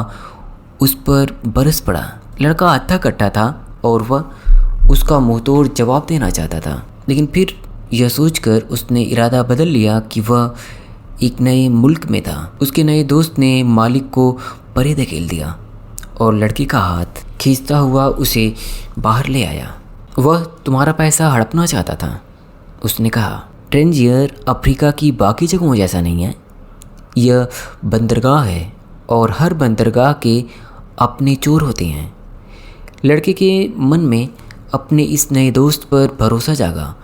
उस पर बरस पड़ा। लड़का हत्था कट्टा था और वह उसका मुंहतोड़ जवाब देना चाहता था, लेकिन फिर यह सोचकर उसने इरादा बदल लिया कि वह एक नए मुल्क में था। उसके नए दोस्त ने मालिक को परे धकेल दिया और लड़के का हाथ खींचता हुआ उसे बाहर ले आया। वह तुम्हारा पैसा हड़पना चाहता था, उसने कहा। ट्रेंजियर अफ्रीका की बाकी जगहों जैसा नहीं है। यह बंदरगाह है और हर बंदरगाह के अपने चोर होते हैं। लड़के के मन में अपने इस नए दोस्त पर भरोसा जागा।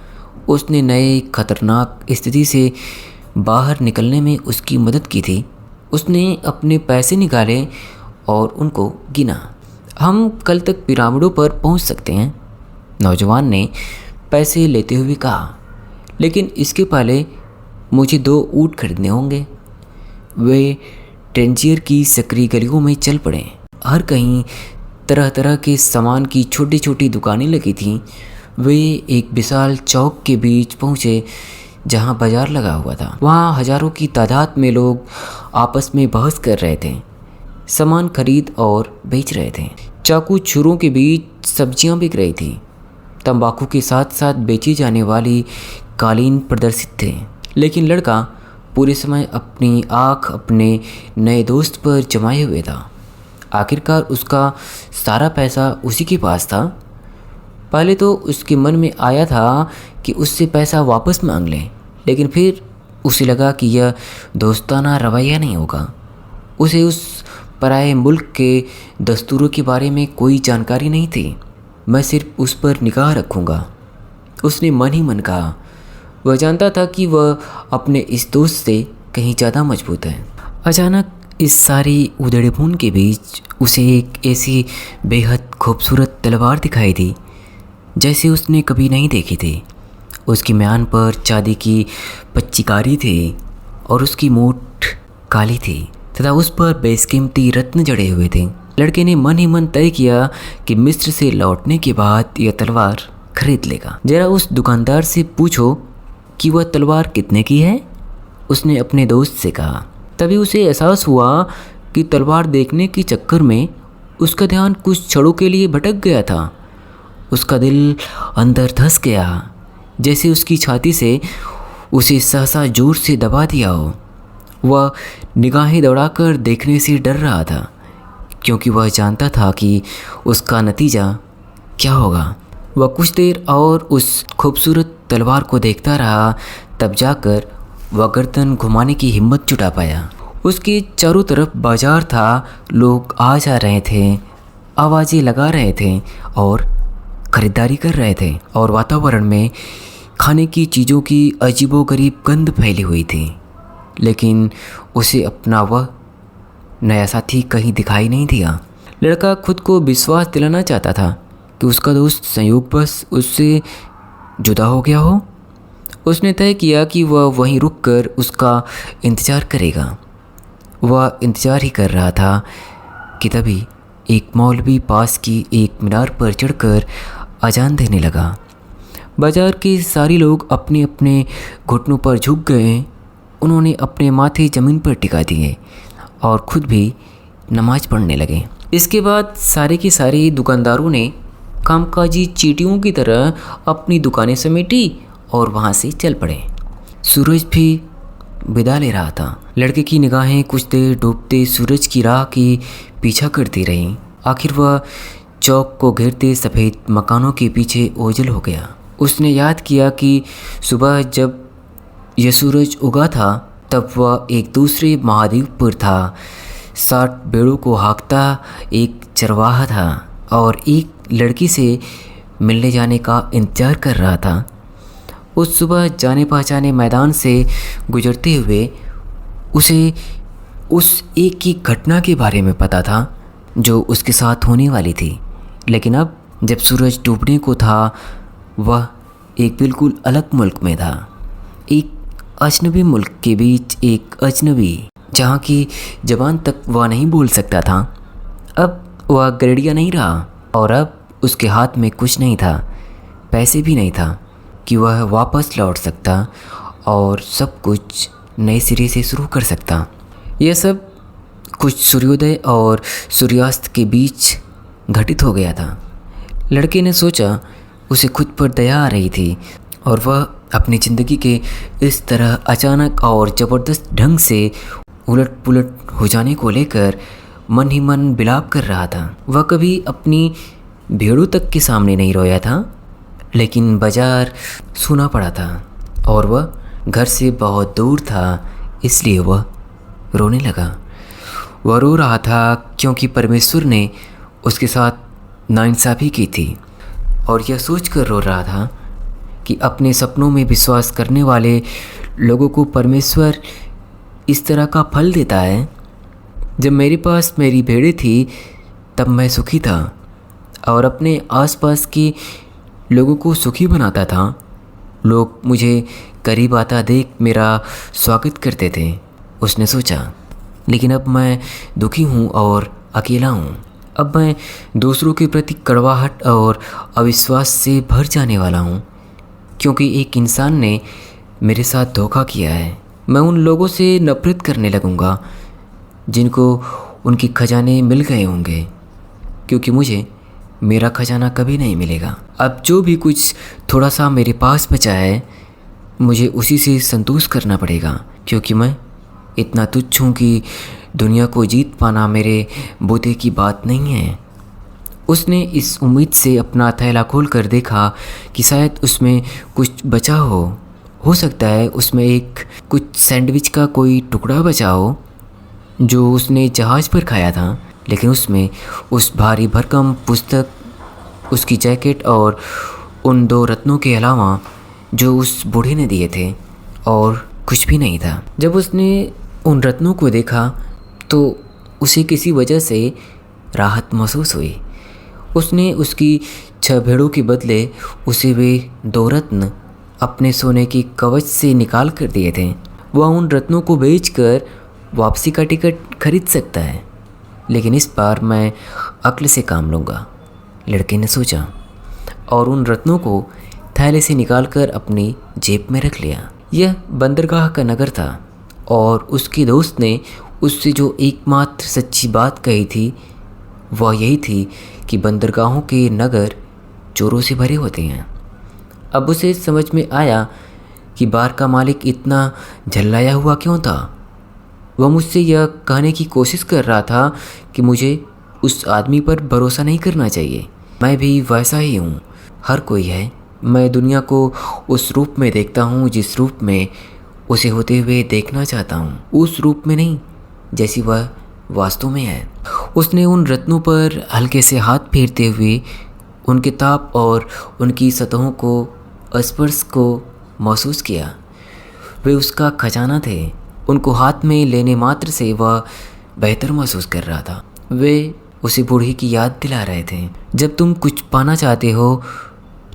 उसने नए खतरनाक स्थिति से बाहर निकलने में उसकी मदद की थी। उसने अपने पैसे निकाले और उनको गिना। हम कल तक पिरामिडों पर पहुंच सकते हैं, नौजवान ने पैसे लेते हुए कहा, लेकिन इसके पहले मुझे 2 ऊँट खरीदने होंगे। वे ट्रेंजियर की सकरी गलियों में चल पड़े। हर कहीं तरह तरह के सामान की छोटी छोटी दुकानें लगी थीं। वे एक विशाल चौक के बीच पहुँचे जहाँ बाजार लगा हुआ था। वहाँ हजारों की तादाद में लोग आपस में बहस कर रहे थे। सामान खरीद और बेच रहे थे। चाकू छुरों के बीच सब्जियां बिक रही थी। तंबाकू के साथ साथ बेची जाने वाली कालीन प्रदर्शित थे। लेकिन लड़का पूरे समय अपनी आँख अपने नए दोस्त पर जमाए हुए था। आखिरकार उसका सारा पैसा उसी के पास था। पहले तो उसके मन में आया था कि उससे पैसा वापस मांग लें, लेकिन फिर उसे लगा कि यह दोस्ताना रवैया नहीं होगा। उसे उस पराये मुल्क के दस्तूरों के बारे में कोई जानकारी नहीं थी। मैं सिर्फ उस पर निगाह रखूँगा, उसने मन ही मन कहा। वह जानता था कि वह अपने इस दोस्त से कहीं ज़्यादा मजबूत है। अचानक इस सारी उधेड़बुन के बीच उसे एक ऐसी बेहद खूबसूरत तलवार दिखाई दी जैसे उसने कभी नहीं देखी थी। उसकी म्यान पर चांदी की पच्चीकारी थी और उसकी मूठ काली थी तथा उस पर बेशकीमती रत्न जड़े हुए थे। लड़के ने मन ही मन तय किया कि मिस्र से लौटने के बाद यह तलवार खरीद लेगा। जरा उस दुकानदार से पूछो कि वह तलवार कितने की है, उसने अपने दोस्त से कहा। तभी उसे एहसास हुआ कि तलवार देखने के चक्कर में उसका ध्यान कुछ क्षणों के लिए भटक गया था। उसका दिल अंदर धंस गया, जैसे उसकी छाती से उसे सहसा जोर से दबा दिया हो। वह निगाहें दौड़ाकर देखने से डर रहा था, क्योंकि वह जानता था कि उसका नतीजा क्या होगा। वह कुछ देर और उस खूबसूरत तलवार को देखता रहा, तब जाकर वह गर्दन घुमाने की हिम्मत जुटा पाया। उसके चारों तरफ बाजार था, लोग आ जा रहे थे, आवाज़ें लगा रहे थे और ख़रीदारी कर रहे थे, और वातावरण में खाने की चीज़ों की अजीबोगरीब गंध फैली हुई थी। लेकिन उसे अपना वह नया साथी कहीं दिखाई नहीं दिया। लड़का खुद को विश्वास दिलाना चाहता था कि उसका दोस्त संयोगवश उससे जुदा हो गया हो। उसने तय किया कि वह वहीं रुककर उसका इंतज़ार करेगा। वह इंतज़ार ही कर रहा था कि तभी एक मौलवी पास की एक मीनार पर चढ़कर अजान देने लगा। बाजार के सारे लोग अपने अपने घुटनों पर झुक गए। उन्होंने अपने माथे ज़मीन पर टिका दिए और खुद भी नमाज पढ़ने लगे। इसके बाद सारे के सारे दुकानदारों ने कामकाजी चींटियों की तरह अपनी दुकानें समेटी और वहाँ से चल पड़े। सूरज भी विदा ले रहा था। लड़के की निगाहें कुछ देर डूबते सूरज की राह की पीछा करती रहीं। आखिर वह चौक को घेरते सफ़ेद मकानों के पीछे ओझल हो गया। उसने याद किया कि सुबह जब यह सूरज उगा था तब वह एक दूसरे महाद्वीप पर था। 60 भेड़ों को हाँकता एक चरवाहा था और एक लड़की से मिलने जाने का इंतज़ार कर रहा था। उस सुबह जाने पहचाने मैदान से गुजरते हुए उसे उस एक की घटना के बारे में पता था जो उसके साथ होने वाली थी। लेकिन अब जब सूरज डूबने को था, वह एक बिल्कुल अलग मुल्क में था। एक अजनबी मुल्क के बीच एक अजनबी, जहाँ की ज़बान तक वह नहीं बोल सकता था। अब वह गरेडिया नहीं रहा और अब उसके हाथ में कुछ नहीं था, पैसे भी नहीं था कि वह वापस लौट सकता और सब कुछ नए सिरे से शुरू कर सकता। यह सब कुछ सूर्योदय और सूर्यास्त के बीच घटित हो गया था। लड़के ने सोचा उसे खुद पर दया आ रही थी और वह अपनी ज़िंदगी के इस तरह अचानक और ज़बरदस्त ढंग से उलट पुलट हो जाने को लेकर मन ही मन विलाप कर रहा था। वह कभी अपनी भेड़ों तक के सामने नहीं रोया था, लेकिन बाजार सूना पड़ा था और वह घर से बहुत दूर था, इसलिए वह रोने लगा। वह रो रहा था क्योंकि परमेश्वर ने उसके साथ नाइंसाफ़ी की थी और यह सोचकर रो रहा था कि अपने सपनों में विश्वास करने वाले लोगों को परमेश्वर इस तरह का फल देता है। जब मेरे पास मेरी भेड़ें थी तब मैं सुखी था और अपने आसपास के लोगों को सुखी बनाता था। लोग मुझे करीब आता देख मेरा स्वागत करते थे, उसने सोचा। लेकिन अब मैं दुखी हूँ और अकेला हूँ। अब मैं दूसरों के प्रति कड़वाहट और अविश्वास से भर जाने वाला हूँ, क्योंकि एक इंसान ने मेरे साथ धोखा किया है। मैं उन लोगों से नफरत करने लगूँगा जिनको उनके खजाने मिल गए होंगे, क्योंकि मुझे मेरा खजाना कभी नहीं मिलेगा। अब जो भी कुछ थोड़ा सा मेरे पास बचा है मुझे उसी से संतोष करना पड़ेगा, क्योंकि मैं इतना तुच्छ हूँ कि दुनिया को जीत पाना मेरे बूते की बात नहीं है। उसने इस उम्मीद से अपना थैला खोल कर देखा कि शायद उसमें कुछ बचा हो सकता है उसमें एक कुछ सैंडविच का कोई टुकड़ा बचा हो जो उसने जहाज़ पर खाया था। लेकिन उसमें उस भारी भरकम पुस्तक, उसकी जैकेट और उन 2 रत्नों के अलावा जो उस बूढ़े ने दिए थे और कुछ भी नहीं था। जब उसने उन रत्नों को देखा तो उसे किसी वजह से राहत महसूस हुई। उसने उसकी 6 भेड़ों के बदले उसे वे 2 रत्न अपने सोने की कवच से निकाल कर दिए थे। वह उन रत्नों को बेचकर वापसी का टिकट खरीद सकता है, लेकिन इस बार मैं अक्ल से काम लूँगा, लड़के ने सोचा और उन रत्नों को थैले से निकालकर अपनी जेब में रख लिया। यह बंदरगाह का नगर था और उसके दोस्त ने उससे जो एकमात्र सच्ची बात कही थी वह यही थी कि बंदरगाहों के नगर चोरों से भरे होते हैं। अब उसे समझ में आया कि बार का मालिक इतना झल्लाया हुआ क्यों था। वह मुझसे यह कहने की कोशिश कर रहा था कि मुझे उस आदमी पर भरोसा नहीं करना चाहिए। मैं भी वैसा ही हूँ, हर कोई है। मैं दुनिया को उस रूप में देखता हूँ जिस रूप में उसे होते हुए देखना चाहता हूँ, उस रूप में नहीं जैसी वह वास्तव में है। उसने उन रत्नों पर हल्के से हाथ फेरते हुए उनके ताप और उनकी सतहों को स्पर्श को महसूस किया। वे उसका खजाना थे। उनको हाथ में लेने मात्र से वह बेहतर महसूस कर रहा था। वे उसे बूढ़ी की याद दिला रहे थे। जब तुम कुछ पाना चाहते हो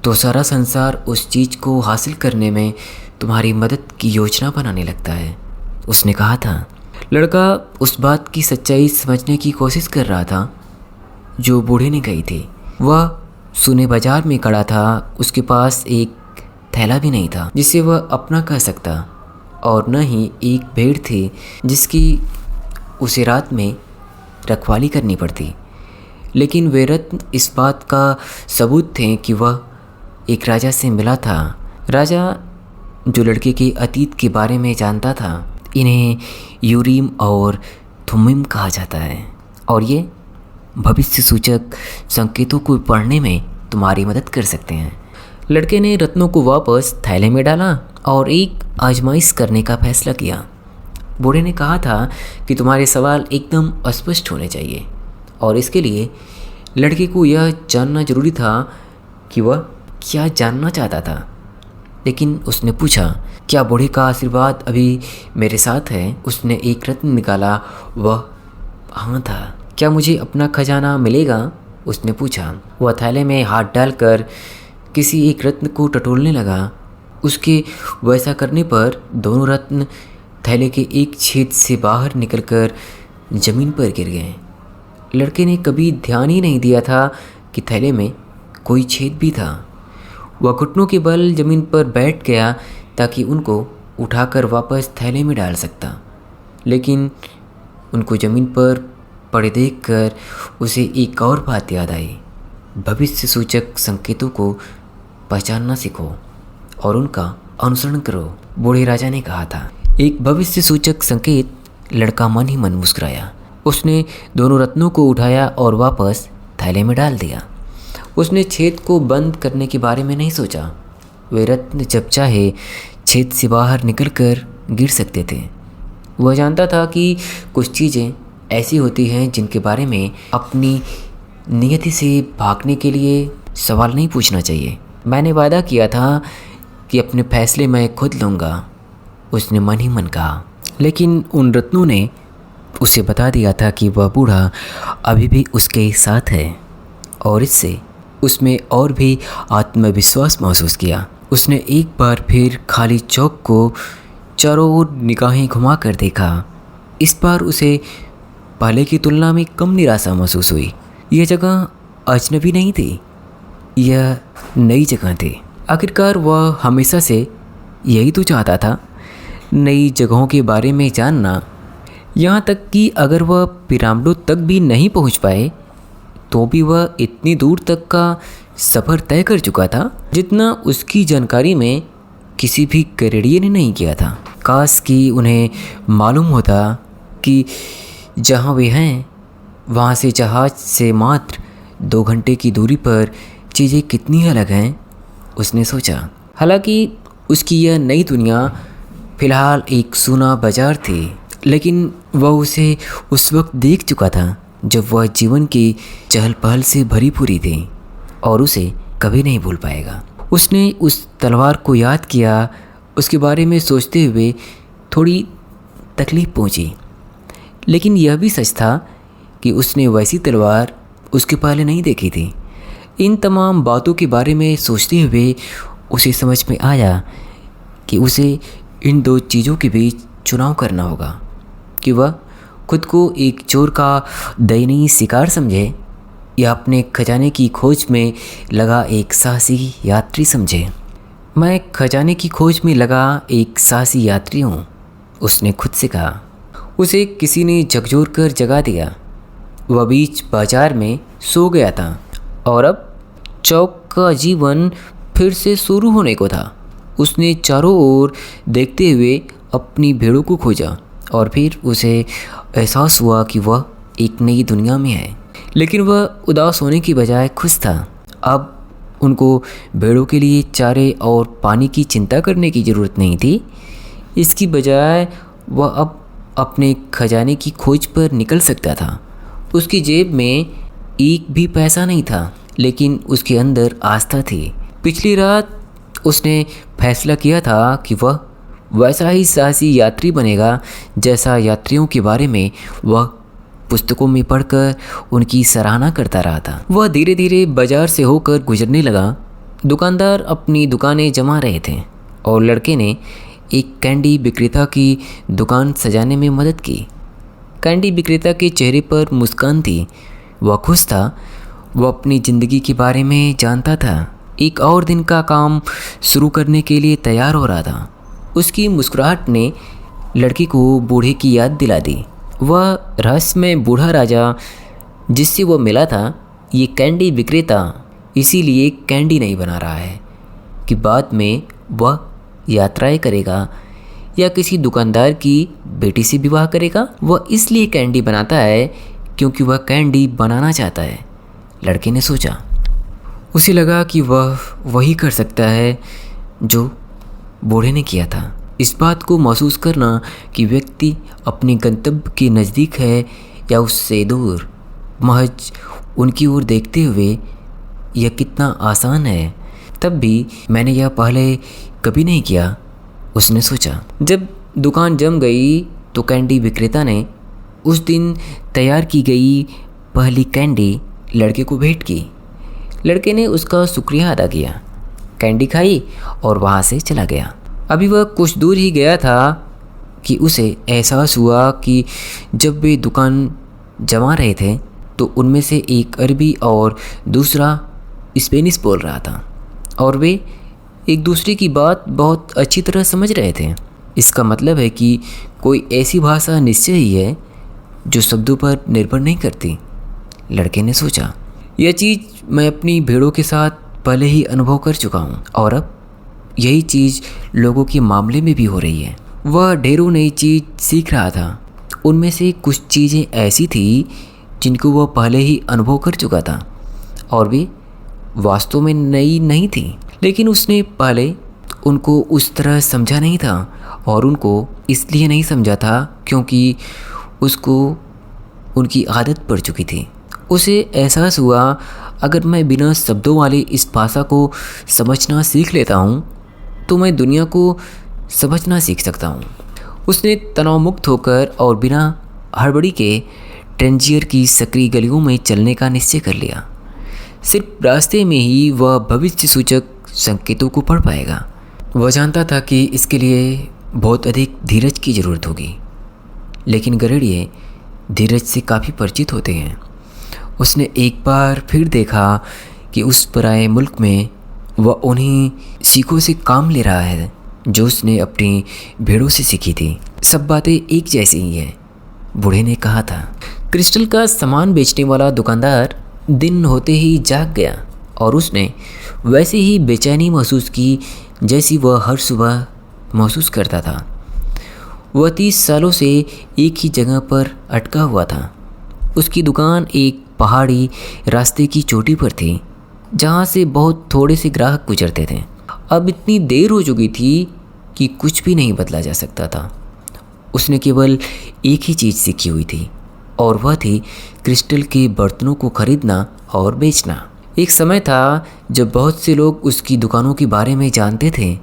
तो सारा संसार उस चीज़ को हासिल करने में तुम्हारी मदद की योजना बनाने लगता है, उसने कहा था। लड़का उस बात की सच्चाई समझने की कोशिश कर रहा था जो बूढ़े ने कही थी। वह सुने बाजार में खड़ा था। उसके पास एक थैला भी नहीं था जिसे वह अपना कह सकता, और न ही एक भेड़ थी जिसकी उसे रात में रखवाली करनी पड़ती। लेकिन वे रत्न इस बात का सबूत थे कि वह एक राजा से मिला था, राजा जो लड़के के अतीत के बारे में जानता था। इन्हें यूरीम और थुम्मिम कहा जाता है और ये भविष्य सूचक संकेतों को पढ़ने में तुम्हारी मदद कर सकते हैं। लड़के ने रत्नों को वापस थैले में डाला और एक आजमाइश करने का फैसला किया। बूढ़े ने कहा था कि तुम्हारे सवाल एकदम स्पष्ट होने चाहिए, और इसके लिए लड़के को यह जानना जरूरी था कि वह क्या जानना चाहता था। लेकिन उसने पूछा, क्या बूढ़े का आशीर्वाद अभी मेरे साथ है? उसने एक रत्न निकाला। वह हाँ था। क्या मुझे अपना खजाना मिलेगा? उसने पूछा। वह थैले में हाथ डालकर किसी एक रत्न को टटोलने लगा। उसके वैसा करने पर दोनों रत्न थैले के एक छेद से बाहर निकलकर जमीन पर गिर गए। लड़के ने कभी ध्यान ही नहीं दिया था कि थैले में कोई छेद भी था। वह घुटनों के बल जमीन पर बैठ गया ताकि उनको उठाकर वापस थैले में डाल सकता, लेकिन उनको ज़मीन पर पड़े देखकर उसे एक और बात याद आई। भविष्य सूचक संकेतों को पहचानना सीखो और उनका अनुसरण करो, बूढ़े राजा ने कहा था। एक भविष्य सूचक संकेत। लड़का मन ही मन मुस्कुराया। उसने दोनों रत्नों को उठाया और वापस थैले में डाल दिया। उसने छेद को बंद करने के बारे में नहीं सोचा। वे रत्न जब चाहे छेद से बाहर निकलकर गिर सकते थे। वह जानता था कि कुछ चीज़ें ऐसी होती हैं जिनके बारे में अपनी नियति से भागने के लिए सवाल नहीं पूछना चाहिए। मैंने वादा किया था कि अपने फैसले मैं खुद लूँगा, उसने मन ही मन कहा। लेकिन उन रत्नों ने उसे बता दिया था कि वह बूढ़ा अभी भी उसके साथ है, और इससे उसमें और भी आत्मविश्वास महसूस किया। उसने एक बार फिर खाली चौक को चारों ओर निगाहें घुमाकर देखा। इस बार उसे पहले की तुलना में कम निराशा महसूस हुई। यह जगह अजनबी नहीं थी, यह नई जगह थी। आखिरकार वह हमेशा से यही तो चाहता था, नई जगहों के बारे में जानना। यहाँ तक कि अगर वह पिरामिडों तक भी नहीं पहुँच पाए तो भी वह इतनी दूर तक का सफ़र तय कर चुका था जितना उसकी जानकारी में किसी भी कैनेडियन ने नहीं किया था। काश कि उन्हें मालूम होता कि जहाँ वे हैं वहाँ से जहाज़ से मात्र 2 घंटे की दूरी पर चीज़ें कितनी अलग हैं, उसने सोचा। हालांकि उसकी यह नई दुनिया फ़िलहाल एक सूना बाजार थी, लेकिन वह उसे उस वक्त देख चुका था जब वह जीवन की चहल पहल से भरी पूरी थी और उसे कभी नहीं भूल पाएगा। उसने उस तलवार को याद किया। उसके बारे में सोचते हुए थोड़ी तकलीफ़ पहुंची, लेकिन यह भी सच था कि उसने वैसी तलवार उसके पहले नहीं देखी थी। इन तमाम बातों के बारे में सोचते हुए उसे समझ में आया कि उसे इन 2 चीज़ों के बीच चुनाव करना होगा कि वह खुद को एक चोर का दयनीय शिकार समझे या अपने खजाने की खोज में लगा एक साहसी यात्री समझे। मैं खजाने की खोज में लगा एक साहसी यात्री हूँ, उसने खुद से कहा। उसे किसी ने झकझोर कर जगा दिया। वह बीच बाजार में सो गया था और अब चौक का जीवन फिर से शुरू होने को था। उसने चारों ओर देखते हुए अपनी भेड़ों को खोजा और फिर उसे एहसास हुआ कि वह एक नई दुनिया में है। लेकिन वह उदास होने की बजाय खुश था। अब उनको भेड़ों के लिए चारे और पानी की चिंता करने की ज़रूरत नहीं थी। इसकी बजाय वह अब अपने खजाने की खोज पर निकल सकता था। उसकी जेब में एक भी पैसा नहीं था, लेकिन उसके अंदर आस्था थी। पिछली रात उसने फैसला किया था कि वह वैसा ही साहसी यात्री बनेगा जैसा यात्रियों के बारे में वह पुस्तकों में पढ़कर उनकी सराहना करता रहा था। वह धीरे धीरे बाजार से होकर गुजरने लगा। दुकानदार अपनी दुकानें जमा रहे थे और लड़के ने एक कैंडी विक्रेता की दुकान सजाने में मदद की। कैंडी विक्रेता के चेहरे पर मुस्कान थी। वह खुश था। वह अपनी ज़िंदगी के बारे में जानता था। एक और दिन का काम शुरू करने के लिए तैयार हो रहा था। उसकी मुस्कुराहट ने लड़के को बूढ़े की याद दिला दी। वह रहस्यमय बूढ़ा राजा जिससे वह मिला था, ये कैंडी विक्रेता इसीलिए कैंडी नहीं बना रहा है कि बाद में वह यात्राएं करेगा या किसी दुकानदार की बेटी से विवाह करेगा। वह इसलिए कैंडी बनाता है क्योंकि वह कैंडी बनाना चाहता है, लड़के ने सोचा। उसे लगा कि वह वही कर सकता है जो बूढ़े ने किया था। इस बात को महसूस करना कि व्यक्ति अपने गंतव्य के नज़दीक है या उससे दूर, महज उनकी ओर देखते हुए यह कितना आसान है। तब भी मैंने यह पहले कभी नहीं किया, उसने सोचा। जब दुकान जम गई तो कैंडी विक्रेता ने उस दिन तैयार की गई पहली कैंडी लड़के को भेंट की। लड़के ने उसका शुक्रिया अदा किया, कैंडी खाई और वहाँ से चला गया। अभी वह कुछ दूर ही गया था कि उसे एहसास हुआ कि जब वे दुकान जमा रहे थे तो उनमें से एक अरबी और दूसरा स्पेनिश बोल रहा था और वे एक दूसरे की बात बहुत अच्छी तरह समझ रहे थे। इसका मतलब है कि कोई ऐसी भाषा निश्चय ही है जो शब्दों पर निर्भर नहीं करती, लड़के ने सोचा। यह चीज़ मैं अपनी भेड़ों के साथ पहले ही अनुभव कर चुका हूँ और अब यही चीज़ लोगों के मामले में भी हो रही है। वह ढेरों नई चीज़ सीख रहा था। उनमें से कुछ चीज़ें ऐसी थी जिनको वह पहले ही अनुभव कर चुका था और वे वास्तव में नई नहीं थी, लेकिन उसने पहले उनको उस तरह समझा नहीं था और उनको इसलिए नहीं समझा था क्योंकि उसको उनकी आदत पड़ चुकी थी। उसे एहसास हुआ, अगर मैं बिना शब्दों वाली इस भाषा को समझना सीख लेता हूँ तो मैं दुनिया को समझना सीख सकता हूँ। उसने तनाव मुक्त होकर और बिना हड़बड़ी के ट्रेंजियर की सकरी गलियों में चलने का निश्चय कर लिया। सिर्फ रास्ते में ही वह भविष्य सूचक संकेतों को पढ़ पाएगा। वह जानता था कि इसके लिए बहुत अधिक धीरज की ज़रूरत होगी, लेकिन गरुड़िए धीरज से काफ़ी परिचित होते हैं। उसने एक बार फिर देखा कि उस पराये मुल्क में वह उन्हीं सीखों से काम ले रहा है जो उसने अपनी भेड़ों से सीखी थी। सब बातें एक जैसी ही हैं, बूढ़े ने कहा था। क्रिस्टल का सामान बेचने वाला दुकानदार दिन होते ही जाग गया और उसने वैसे ही बेचैनी महसूस की जैसी वह हर सुबह महसूस करता था। वह 30 सालों से एक ही जगह पर अटका हुआ था। उसकी दुकान एक पहाड़ी रास्ते की चोटी पर थी जहाँ से बहुत थोड़े से ग्राहक गुजरते थे। अब इतनी देर हो चुकी थी कि कुछ भी नहीं बदला जा सकता था। उसने केवल एक ही चीज़ सीखी हुई थी और वह थी क्रिस्टल के बर्तनों को खरीदना और बेचना। एक समय था जब बहुत से लोग उसकी दुकानों के बारे में जानते थे।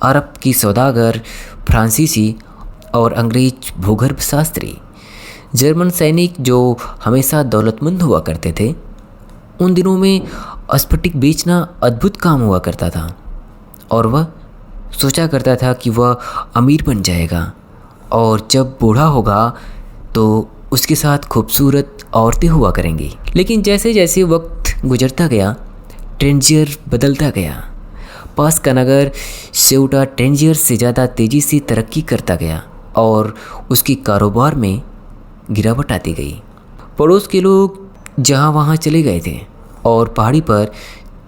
अरब की सौदागर, फ्रांसीसी और अंग्रेज भूगर्भ शास्त्री, जर्मन सैनिक जो हमेशा दौलतमंद हुआ करते थे। उन दिनों में स्फटिक बेचना अद्भुत काम हुआ करता था और वह सोचा करता था कि वह अमीर बन जाएगा और जब बूढ़ा होगा तो उसके साथ खूबसूरत औरतें हुआ करेंगी। लेकिन जैसे जैसे वक्त गुजरता गया, टैंजियर बदलता गया। पास का नगर सेउटा टैंजियर से ज़्यादा तेज़ी से तरक्की करता गया और उसके कारोबार में गिरावट आती गई। पड़ोस के लोग जहाँ वहाँ चले गए थे और पहाड़ी पर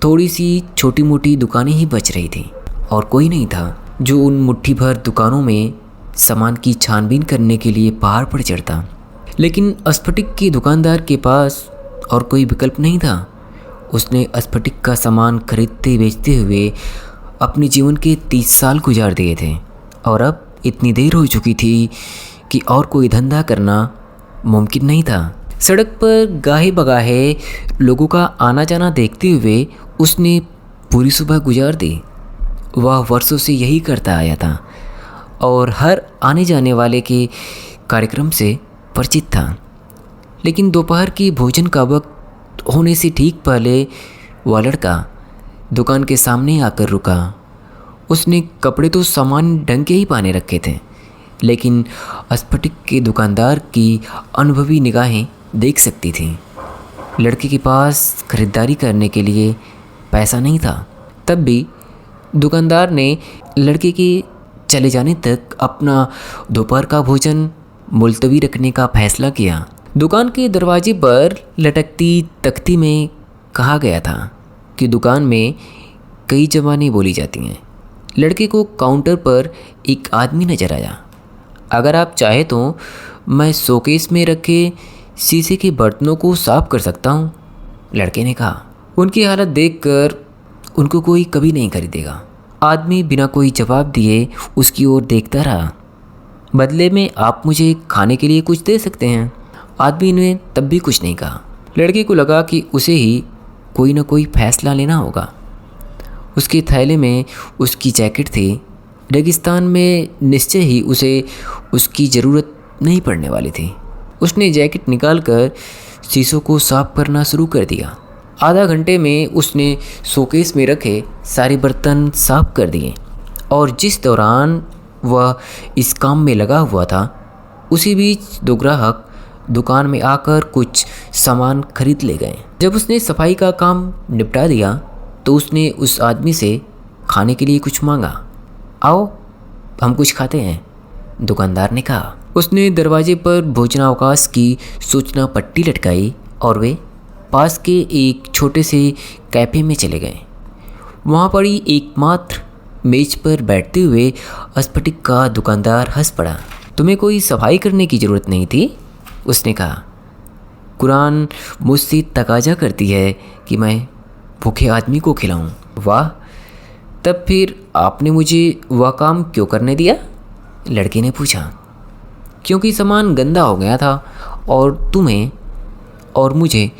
थोड़ी सी छोटी मोटी दुकानें ही बच रही थीं और कोई नहीं था जो उन मुट्ठी भर दुकानों में सामान की छानबीन करने के लिए पहाड़ पर चढ़ता। लेकिन स्फटिक के दुकानदार के पास और कोई विकल्प नहीं था। उसने स्फटिक का सामान खरीदते बेचते हुए अपने जीवन के 30 साल गुजार दिए थे और अब इतनी देर हो चुकी थी कि और कोई धंधा करना मुमकिन नहीं था। सड़क पर गाहे बगाहे लोगों का आना जाना देखते हुए उसने पूरी सुबह गुजार दी। वह वर्षों से यही करता आया था और हर आने जाने वाले के कार्यक्रम से परिचित था। लेकिन दोपहर की भोजन का वक्त होने से ठीक पहले वह लड़का दुकान के सामने आकर रुका। उसने कपड़े तो सामान्य ढंग के ही पहने रखे थे, लेकिन स्फटिक के दुकानदार की अनुभवी निगाहें देख सकती थीं। लड़के के पास खरीदारी करने के लिए पैसा नहीं था। तब भी दुकानदार ने लड़के के चले जाने तक अपना दोपहर का भोजन मुलतवी रखने का फैसला किया। दुकान के दरवाजे पर लटकती तख्ती में कहा गया था कि दुकान में कई ज़बानें बोली जाती हैं। लड़के को काउंटर पर एक आदमी नजर आया। अगर आप चाहे तो मैं शोकेस में रखे शीशे के बर्तनों को साफ कर सकता हूँ, लड़के ने कहा। उनकी हालत देखकर उनको कोई कभी नहीं खरीदेगा। आदमी बिना कोई जवाब दिए उसकी ओर देखता रहा। बदले में आप मुझे खाने के लिए कुछ दे सकते हैं। आदमी ने तब भी कुछ नहीं कहा। लड़के को लगा कि उसे ही कोई ना कोई फैसला लेना होगा। उसके थैले में उसकी जैकेट थी। रेगिस्तान में निश्चय ही उसे उसकी ज़रूरत नहीं पड़ने वाली थी। उसने जैकेट निकालकर शीशों को साफ करना शुरू कर दिया। आधा घंटे में उसने शोकेस में रखे सारे बर्तन साफ कर दिए और जिस दौरान वह इस काम में लगा हुआ था, उसी बीच दो ग्राहक दुकान में आकर कुछ सामान खरीद ले गए। जब उसने सफाई का काम निपटा दिया तो उसने उस आदमी से खाने के लिए कुछ मांगा। आओ हम कुछ खाते हैं, दुकानदार ने कहा। उसने दरवाजे पर भोजनावकाश की सूचना पट्टी लटकाई और वे पास के एक छोटे से कैफ़े में चले गए। वहाँ पड़ी एकमात्र मेज पर बैठते हुए स्फटिक का दुकानदार हंस पड़ा। तुम्हें कोई सफाई करने की ज़रूरत नहीं थी, उसने कहा। कुरान मुझसे तकाजा करती है कि मैं भूखे आदमी को खिलाऊं। वाह, तब फिर आपने मुझे वह काम क्यों करने दिया, लड़के ने पूछा। क्योंकि सामान गंदा हो गया था और तुम्हें और मुझे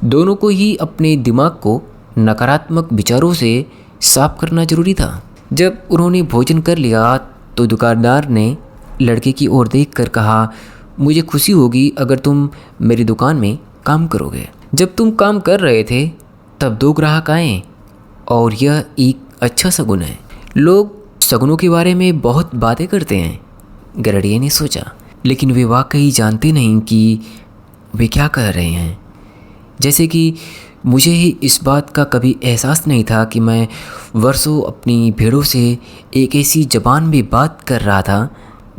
दोनों को ही अपने दिमाग को नकारात्मक विचारों से साफ करना जरूरी था। जब उन्होंने भोजन कर लिया तो दुकानदार ने लड़के की ओर देखकर कहा, मुझे खुशी होगी अगर तुम मेरी दुकान में काम करोगे। जब तुम काम कर रहे थे तब दो ग्राहक आए और यह एक अच्छा शगुन है। लोग शगुनों के बारे में बहुत बातें करते हैं, गरड़िए ने सोचा, लेकिन वे वाकई जानते नहीं कि वे क्या कह रहे हैं। जैसे कि मुझे ही इस बात का कभी एहसास नहीं था कि मैं वर्षों अपनी भेड़ों से एक ऐसी ज़बान में बात कर रहा था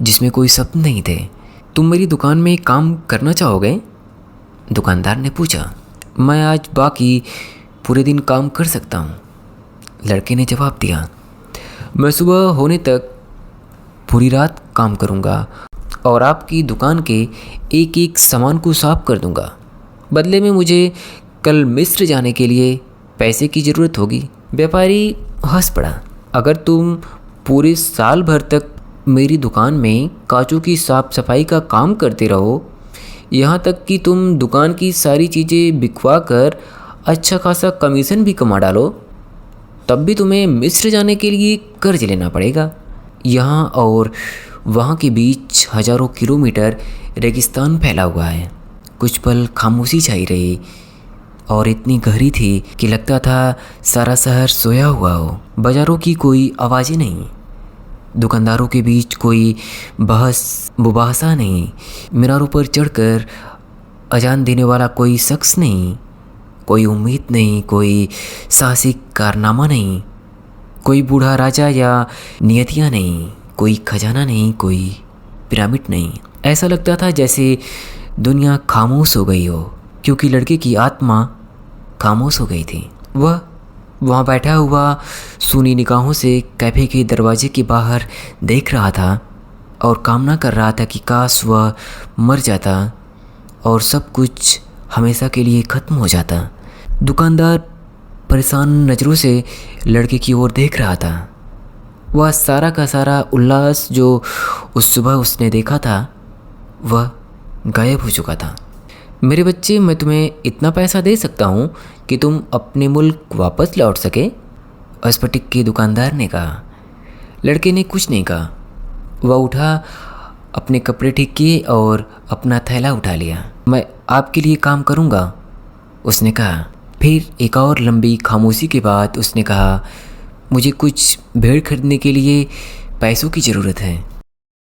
जिसमें कोई शब्द नहीं थे। तुम मेरी दुकान में काम करना चाहोगे? दुकानदार ने पूछा। मैं आज बाकी पूरे दिन काम कर सकता हूँ, लड़के ने जवाब दिया। मैं सुबह होने तक पूरी रात काम करूँगा और आपकी दुकान के एक एक सामान को साफ कर दूँगा। बदले में मुझे कल मिस्र जाने के लिए पैसे की ज़रूरत होगी। व्यापारी हंस पड़ा। अगर तुम पूरे साल भर तक मेरी दुकान में कांचों की साफ सफाई का काम करते रहो, यहाँ तक कि तुम दुकान की सारी चीज़ें बिकवा कर अच्छा खासा कमीशन भी कमा डालो, तब भी तुम्हें मिस्र जाने के लिए कर्ज लेना पड़ेगा। यहाँ और वहाँ के बीच हजारों किलोमीटर रेगिस्तान फैला हुआ है। कुछ पल खामोशी छाई रही और इतनी गहरी थी कि लगता था सारा शहर सोया हुआ हो। बाजारों की कोई आवाज़ें नहीं, दुकानदारों के बीच कोई बहस मुबाहसा नहीं, मीनारों पर चढ़कर अजान देने वाला कोई शख्स नहीं, कोई उम्मीद नहीं, कोई साहसिक कारनामा नहीं, कोई बूढ़ा राजा या नियतियाँ नहीं, कोई खजाना नहीं, कोई पिरामिड नहीं। ऐसा लगता था जैसे दुनिया खामोश हो गई हो, क्योंकि लड़के की आत्मा खामोश हो गई थी। वह वहाँ बैठा हुआ सूनी निगाहों से कैफे के दरवाजे के बाहर देख रहा था और कामना कर रहा था कि काश वह मर जाता और सब कुछ हमेशा के लिए ख़त्म हो जाता। दुकानदार परेशान नज़रों से लड़के की ओर देख रहा था। वह सारा का सारा उल्लास जो उस सुबह उसने देखा था वह गायब हो चुका था। मेरे बच्चे, मैं तुम्हें इतना पैसा दे सकता हूँ कि तुम अपने मुल्क वापस लौट सके, स्फटिक के दुकानदार ने कहा। लड़के ने कुछ नहीं कहा। वह उठा, अपने कपड़े ठीक किए और अपना थैला उठा लिया। मैं आपके लिए काम करूँगा, उसने कहा। फिर एक और लंबी खामोशी के बाद उसने कहा, मुझे कुछ भेड़ खरीदने के लिए पैसों की ज़रूरत है।